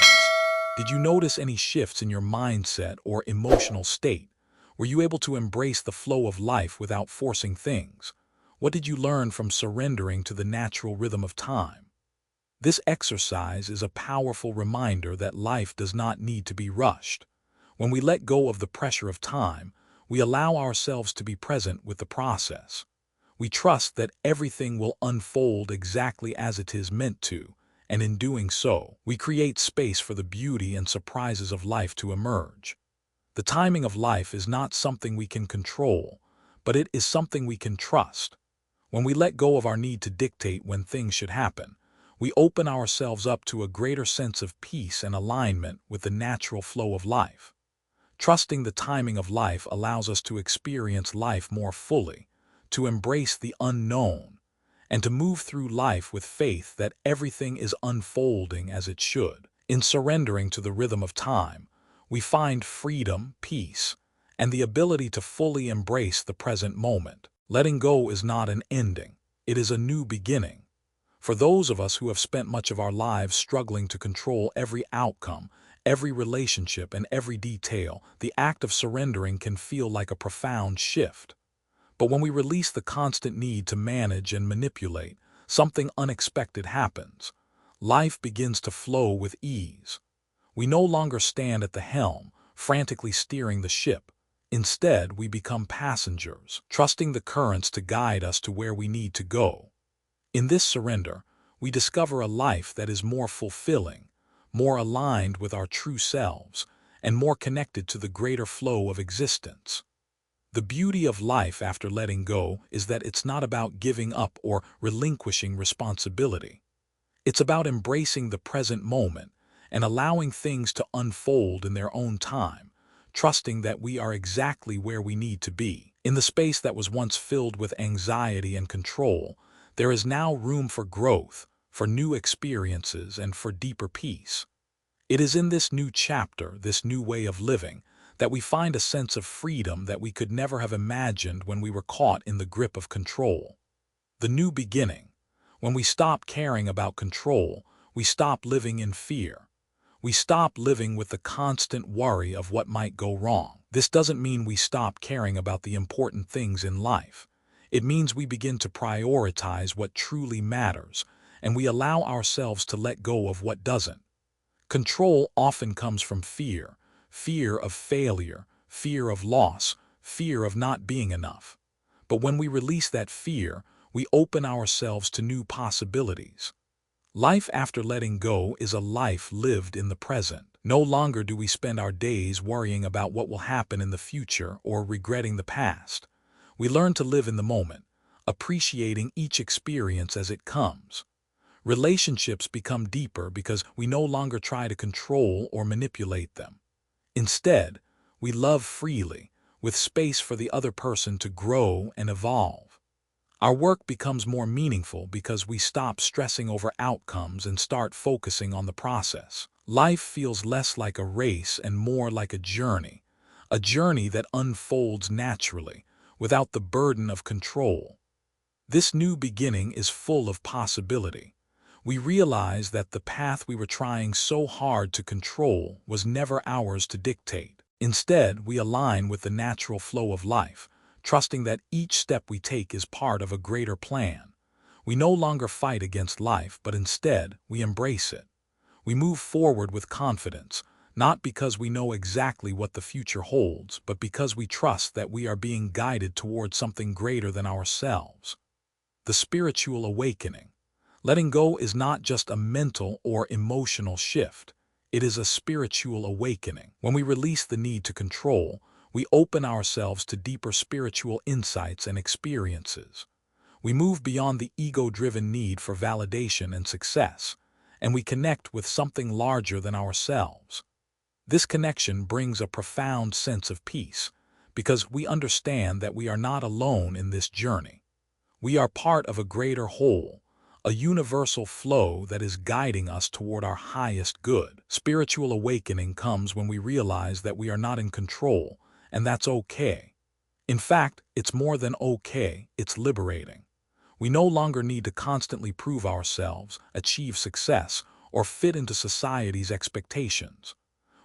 Did you notice any shifts in your mindset or emotional state? Were you able to embrace the flow of life without forcing things? What did you learn from surrendering to the natural rhythm of time? This exercise is a powerful reminder that life does not need to be rushed. When we let go of the pressure of time, we allow ourselves to be present with the process. We trust that everything will unfold exactly as it is meant to, and in doing so, we create space for the beauty and surprises of life to emerge. The timing of life is not something we can control, but it is something we can trust. When we let go of our need to dictate when things should happen, we open ourselves up to a greater sense of peace and alignment with the natural flow of life. Trusting the timing of life allows us to experience life more fully, to embrace the unknown, and to move through life with faith that everything is unfolding as it should. In surrendering to the rhythm of time, we find freedom, peace, and the ability to fully embrace the present moment. Letting go is not an ending, it is a new beginning. For those of us who have spent much of our lives struggling to control every outcome, every relationship, and every detail, the act of surrendering can feel like a profound shift. But when we release the constant need to manage and manipulate, something unexpected happens. Life begins to flow with ease. We no longer stand at the helm, frantically steering the ship. Instead, we become passengers, trusting the currents to guide us to where we need to go. In this surrender, we discover a life that is more fulfilling, more aligned with our true selves, and more connected to the greater flow of existence. The beauty of life after letting go is that it's not about giving up or relinquishing responsibility. It's about embracing the present moment and allowing things to unfold in their own time, trusting that we are exactly where we need to be. In the space that was once filled with anxiety and control, there is now room for growth, for new experiences, and for deeper peace. It is in this new chapter, this new way of living, that we find a sense of freedom that we could never have imagined when we were caught in the grip of control. The new beginning. When we stop caring about control, we stop living in fear. We stop living with the constant worry of what might go wrong. This doesn't mean we stop caring about the important things in life. It means we begin to prioritize what truly matters, and we allow ourselves to let go of what doesn't. Control often comes from fear, fear of failure, fear of loss, fear of not being enough. But when we release that fear, we open ourselves to new possibilities. Life after letting go is a life lived in the present. No longer do we spend our days worrying about what will happen in the future or regretting the past. We learn to live in the moment, appreciating each experience as it comes. Relationships become deeper because we no longer try to control or manipulate them. Instead, we love freely, with space for the other person to grow and evolve. Our work becomes more meaningful because we stop stressing over outcomes and start focusing on the process. Life feels less like a race and more like a journey that unfolds naturally, without the burden of control. This new beginning is full of possibility. We realize that the path we were trying so hard to control was never ours to dictate. Instead, we align with the natural flow of life, trusting that each step we take is part of a greater plan. We no longer fight against life, but instead, we embrace it. We move forward with confidence, not because we know exactly what the future holds, but because we trust that we are being guided towards something greater than ourselves. The spiritual awakening. Letting go is not just a mental or emotional shift. It is a spiritual awakening. When we release the need to control, we open ourselves to deeper spiritual insights and experiences. We move beyond the ego-driven need for validation and success, and we connect with something larger than ourselves. This connection brings a profound sense of peace, because we understand that we are not alone in this journey. We are part of a greater whole, a universal flow that is guiding us toward our highest good. Spiritual awakening comes when we realize that we are not in control, and that's okay. In fact, it's more than okay, it's liberating. We no longer need to constantly prove ourselves, achieve success, or fit into society's expectations.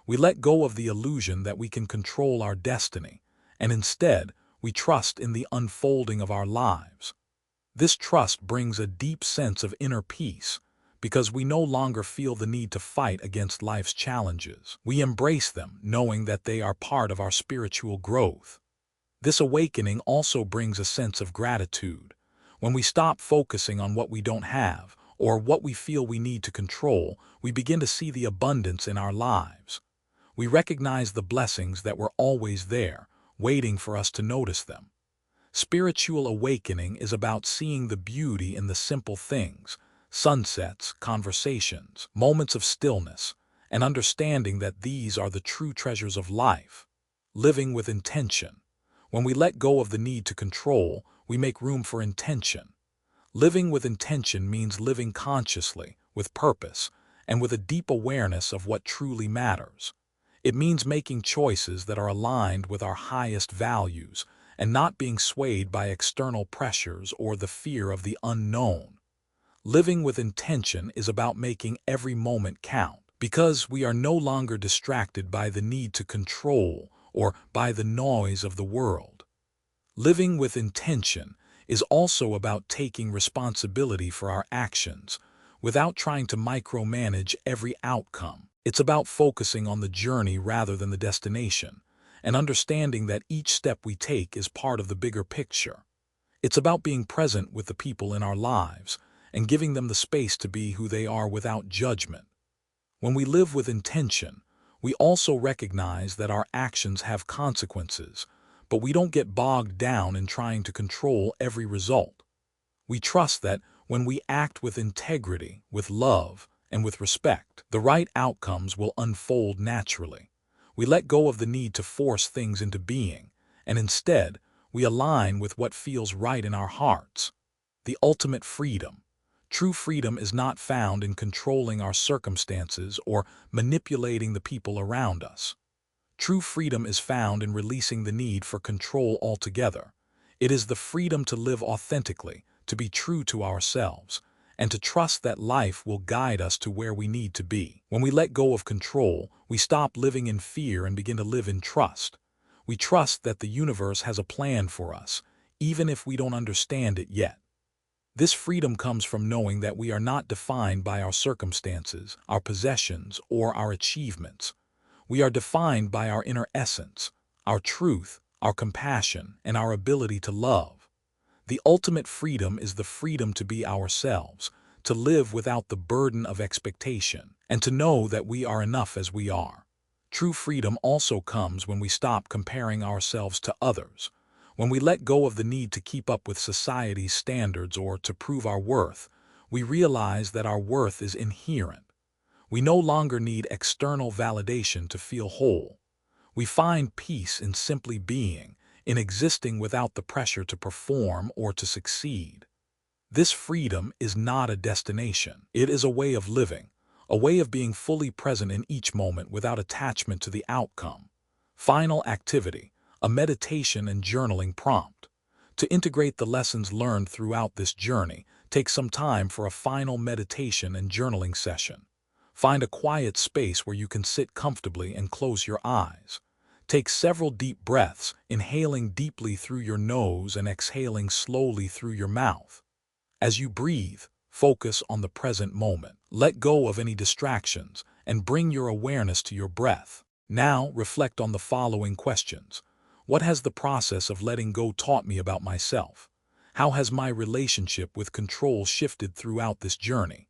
We let go of the illusion that we can control our destiny, and instead, we trust in the unfolding of our lives. This trust brings a deep sense of inner peace, because we no longer feel the need to fight against life's challenges. We embrace them, knowing that they are part of our spiritual growth. This awakening also brings a sense of gratitude. When we stop focusing on what we don't have, or what we feel we need to control, we begin to see the abundance in our lives. We recognize the blessings that were always there, waiting for us to notice them. Spiritual awakening is about seeing the beauty in the simple things, sunsets, conversations, moments of stillness, and understanding that these are the true treasures of life. Living with intention. When we let go of the need to control, we make room for intention. Living with intention means living consciously, with purpose, and with a deep awareness of what truly matters. It means making choices that are aligned with our highest values, and not being swayed by external pressures or the fear of the unknown. Living with intention is about making every moment count, because we are no longer distracted by the need to control or by the noise of the world. Living with intention is also about taking responsibility for our actions, without trying to micromanage every outcome. It's about focusing on the journey rather than the destination, and understanding that each step we take is part of the bigger picture. It's about being present with the people in our lives and giving them the space to be who they are without judgment. When we live with intention, we also recognize that our actions have consequences, but we don't get bogged down in trying to control every result. We trust that when we act with integrity, with love, and with respect, the right outcomes will unfold naturally. We let go of the need to force things into being, and instead, we align with what feels right in our hearts. The ultimate freedom. True freedom is not found in controlling our circumstances or manipulating the people around us. True freedom is found in releasing the need for control altogether. It is the freedom to live authentically, to be true to ourselves, and to trust that life will guide us to where we need to be. When we let go of control, we stop living in fear and begin to live in trust. We trust that the universe has a plan for us, even if we don't understand it yet. This freedom comes from knowing that we are not defined by our circumstances, our possessions, or our achievements. We are defined by our inner essence, our truth, our compassion, and our ability to love. The ultimate freedom is the freedom to be ourselves, to live without the burden of expectation, and to know that we are enough as we are. True freedom also comes when we stop comparing ourselves to others, when we let go of the need to keep up with society's standards or to prove our worth. We realize that our worth is inherent. We no longer need external validation to feel whole. We find peace in simply being, in existing without the pressure to perform or to succeed. This freedom is not a destination. It is a way of living, a way of being fully present in each moment without attachment to the outcome. Final activity, a meditation and journaling prompt. To integrate the lessons learned throughout this journey, take some time for a final meditation and journaling session. Find a quiet space where you can sit comfortably and close your eyes. Take several deep breaths, inhaling deeply through your nose and exhaling slowly through your mouth. As you breathe, focus on the present moment. Let go of any distractions and bring your awareness to your breath. Now reflect on the following questions. What has the process of letting go taught me about myself? How has my relationship with control shifted throughout this journey?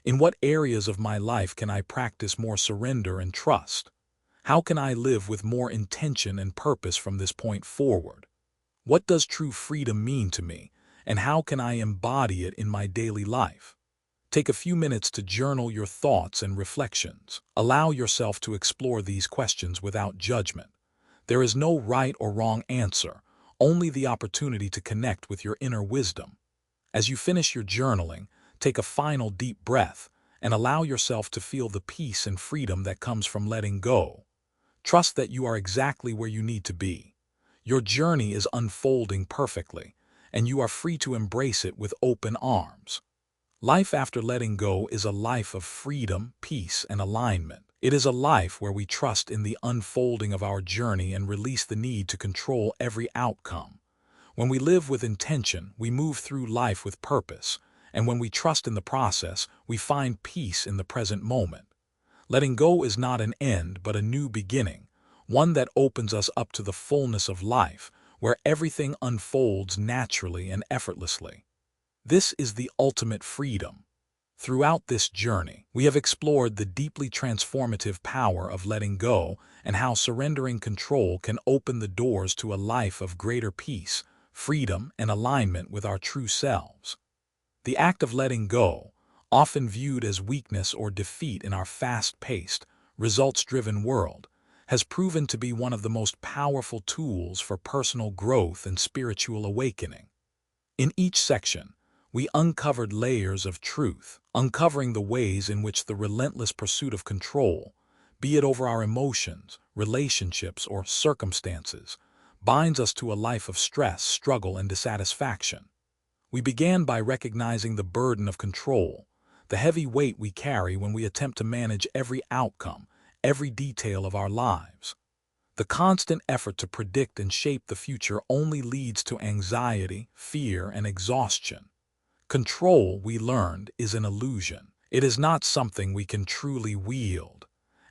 In what areas of my life can I practice more surrender and trust? How can I live with more intention and purpose from this point forward? What does true freedom mean to me, and how can I embody it in my daily life? Take a few minutes to journal your thoughts and reflections. Allow yourself to explore these questions without judgment. There is no right or wrong answer, only the opportunity to connect with your inner wisdom. As you finish your journaling, take a final deep breath and allow yourself to feel the peace and freedom that comes from letting go. Trust that you are exactly where you need to be. Your journey is unfolding perfectly, and you are free to embrace it with open arms. Life after letting go is a life of freedom, peace, and alignment. It is a life where we trust in the unfolding of our journey and release the need to control every outcome. When we live with intention, we move through life with purpose, and when we trust in the process, we find peace in the present moment. Letting go is not an end, but a new beginning, one that opens us up to the fullness of life, where everything unfolds naturally and effortlessly. This is the ultimate freedom. Throughout this journey, we have explored the deeply transformative power of letting go and how surrendering control can open the doors to a life of greater peace, freedom, and alignment with our true selves. The act of letting go, often viewed as weakness or defeat in our fast-paced, results-driven world, has proven to be one of the most powerful tools for personal growth and spiritual awakening. In each section, we uncovered layers of truth, uncovering the ways in which the relentless pursuit of control, be it over our emotions, relationships, or circumstances, binds us to a life of stress, struggle, and dissatisfaction. We began by recognizing the burden of control, the heavy weight we carry when we attempt to manage every outcome, every detail of our lives. The constant effort to predict and shape the future only leads to anxiety, fear, and exhaustion. Control, we learned, is an illusion. It is not something we can truly wield,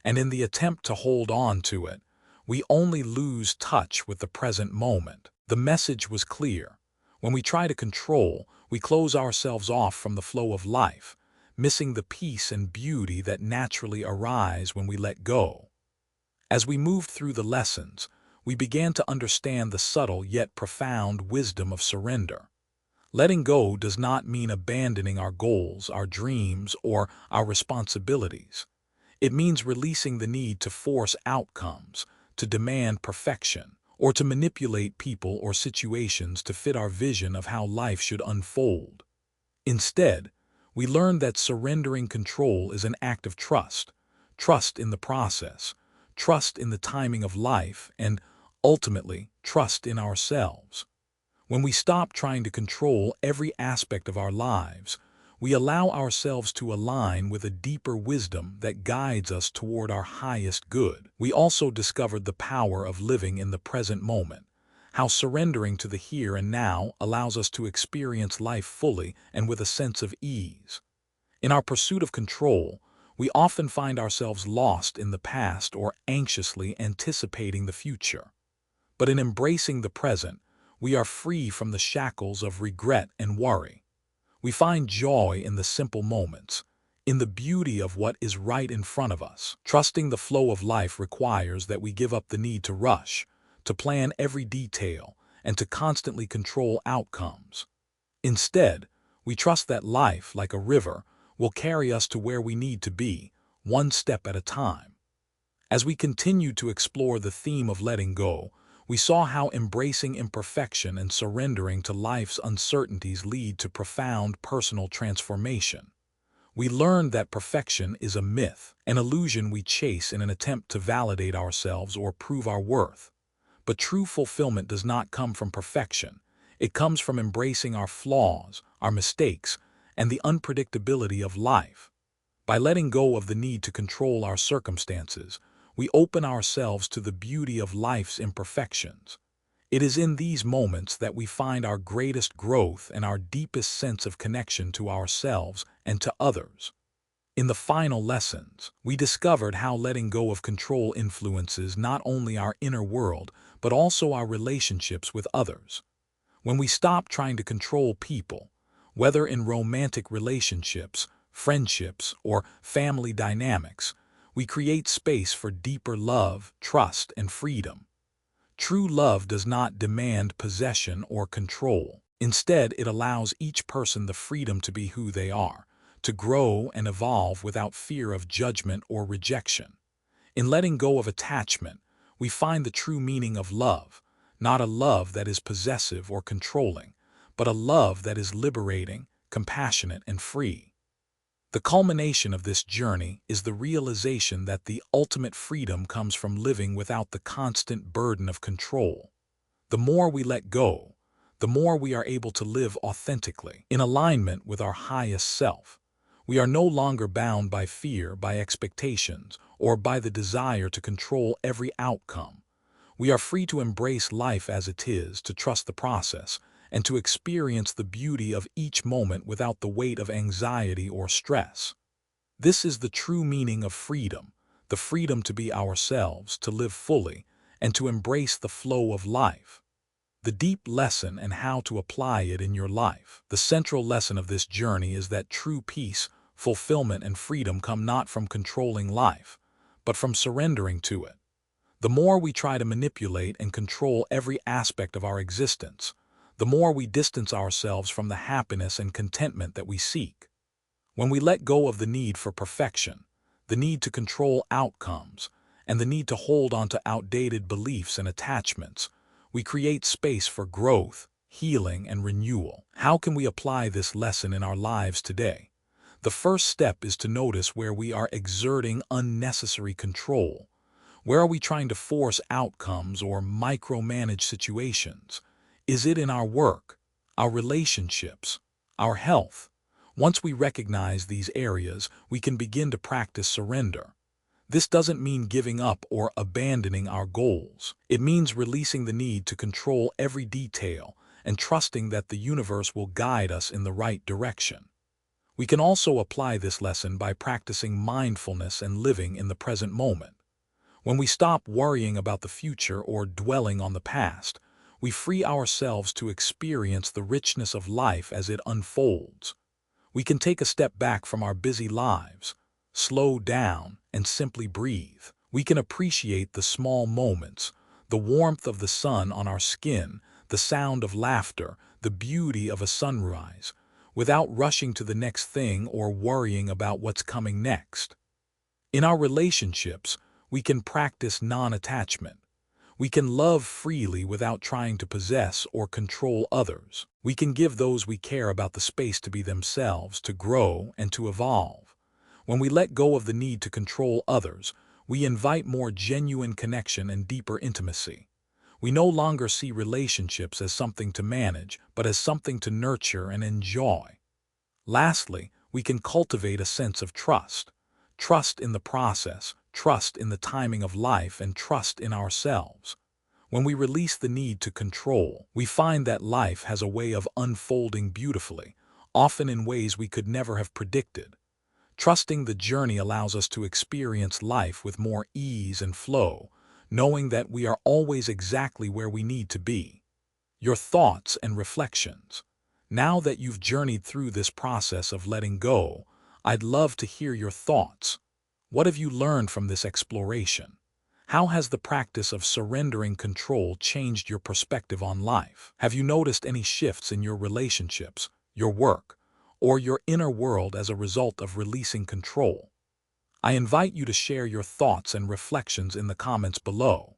and in the attempt to hold on to it, we only lose touch with the present moment. The message was clear. When we try to control, we close ourselves off from the flow of life, missing the peace and beauty that naturally arise when we let go. As we moved through the lessons, we began to understand the subtle yet profound wisdom of surrender. Letting go does not mean abandoning our goals, our dreams, or our responsibilities. It means releasing the need to force outcomes, to demand perfection, or to manipulate people or situations to fit our vision of how life should unfold. Instead, we learn that surrendering control is an act of trust, trust in the process, trust in the timing of life, and, ultimately, trust in ourselves. When we stop trying to control every aspect of our lives, we allow ourselves to align with a deeper wisdom that guides us toward our highest good. We also discovered the power of living in the present moment, how surrendering to the here and now allows us to experience life fully and with a sense of ease. In our pursuit of control, we often find ourselves lost in the past or anxiously anticipating the future. But in embracing the present, we are free from the shackles of regret and worry. We find joy in the simple moments, in the beauty of what is right in front of us. Trusting the flow of life requires that we give up the need to rush, to plan every detail, and to constantly control outcomes. Instead, we trust that life, like a river, will carry us to where we need to be, one step at a time. As we continued to explore the theme of letting go, we saw how embracing imperfection and surrendering to life's uncertainties lead to profound personal transformation. We learned that perfection is a myth, an illusion we chase in an attempt to validate ourselves or prove our worth. But true fulfillment does not come from perfection. It comes from embracing our flaws, our mistakes, and the unpredictability of life. By letting go of the need to control our circumstances, we open ourselves to the beauty of life's imperfections. It is in these moments that we find our greatest growth and our deepest sense of connection to ourselves and to others. In the final lessons, we discovered how letting go of control influences not only our inner world, but also our relationships with others. When we stop trying to control people, whether in romantic relationships, friendships, or family dynamics, we create space for deeper love, trust, and freedom. True love does not demand possession or control. Instead, it allows each person the freedom to be who they are, to grow and evolve without fear of judgment or rejection. In letting go of attachment, we find the true meaning of love, not a love that is possessive or controlling, but a love that is liberating, compassionate, and free. The culmination of this journey is the realization that the ultimate freedom comes from living without the constant burden of control. The more we let go, the more we are able to live authentically, in alignment with our highest self. We are no longer bound by fear, by expectations, or by the desire to control every outcome. We are free to embrace life as it is, to trust the process, and to experience the beauty of each moment without the weight of anxiety or stress. This is the true meaning of freedom, the freedom to be ourselves, to live fully, and to embrace the flow of life. The deep lesson and how to apply it in your life. The central lesson of this journey is that true peace, fulfillment, and freedom come not from controlling life, but from surrendering to it. The more we try to manipulate and control every aspect of our existence, the more we distance ourselves from the happiness and contentment that we seek. When we let go of the need for perfection, the need to control outcomes, and the need to hold on to outdated beliefs and attachments, we create space for growth, healing, and renewal. How can we apply this lesson in our lives today? The first step is to notice where we are exerting unnecessary control. Where are we trying to force outcomes or micromanage situations? Is it in our work, our relationships, our health? Once we recognize these areas, we can begin to practice surrender. This doesn't mean giving up or abandoning our goals. It means releasing the need to control every detail and trusting that the universe will guide us in the right direction. We can also apply this lesson by practicing mindfulness and living in the present moment. When we stop worrying about the future or dwelling on the past, we free ourselves to experience the richness of life as it unfolds. We can take a step back from our busy lives, slow down, and simply breathe. We can appreciate the small moments, the warmth of the sun on our skin, the sound of laughter, the beauty of a sunrise, without rushing to the next thing or worrying about what's coming next. In our relationships, we can practice non-attachment. We can love freely without trying to possess or control others. We can give those we care about the space to be themselves, to grow, and to evolve. When we let go of the need to control others, we invite more genuine connection and deeper intimacy. We no longer see relationships as something to manage, but as something to nurture and enjoy. Lastly, we can cultivate a sense of trust. Trust in the process, trust in the timing of life, and trust in ourselves. When we release the need to control, we find that life has a way of unfolding beautifully, often in ways we could never have predicted. Trusting the journey allows us to experience life with more ease and flow, knowing that we are always exactly where we need to be. your thoughts and reflections. Now that you've journeyed through this process of letting go, I'd love to hear your thoughts. What have you learned from this exploration? How has the practice of surrendering control changed your perspective on life? Have you noticed any shifts in your relationships, your work, or your inner world as a result of releasing control? I invite you to share your thoughts and reflections in the comments below.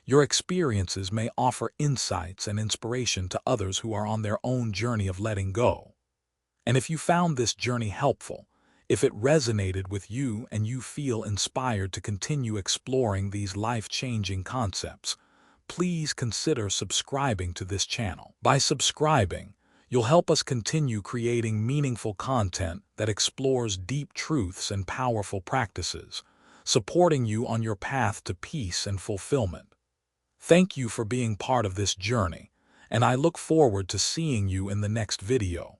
Your experiences may offer insights and inspiration to others who are on their own journey of letting go. And if you found this journey helpful, if it resonated with you and you feel inspired to continue exploring these life-changing concepts, please consider subscribing to this channel. By subscribing, you'll help us continue creating meaningful content that explores deep truths and powerful practices, supporting you on your path to peace and fulfillment. Thank you for being part of this journey, and I look forward to seeing you in the next video.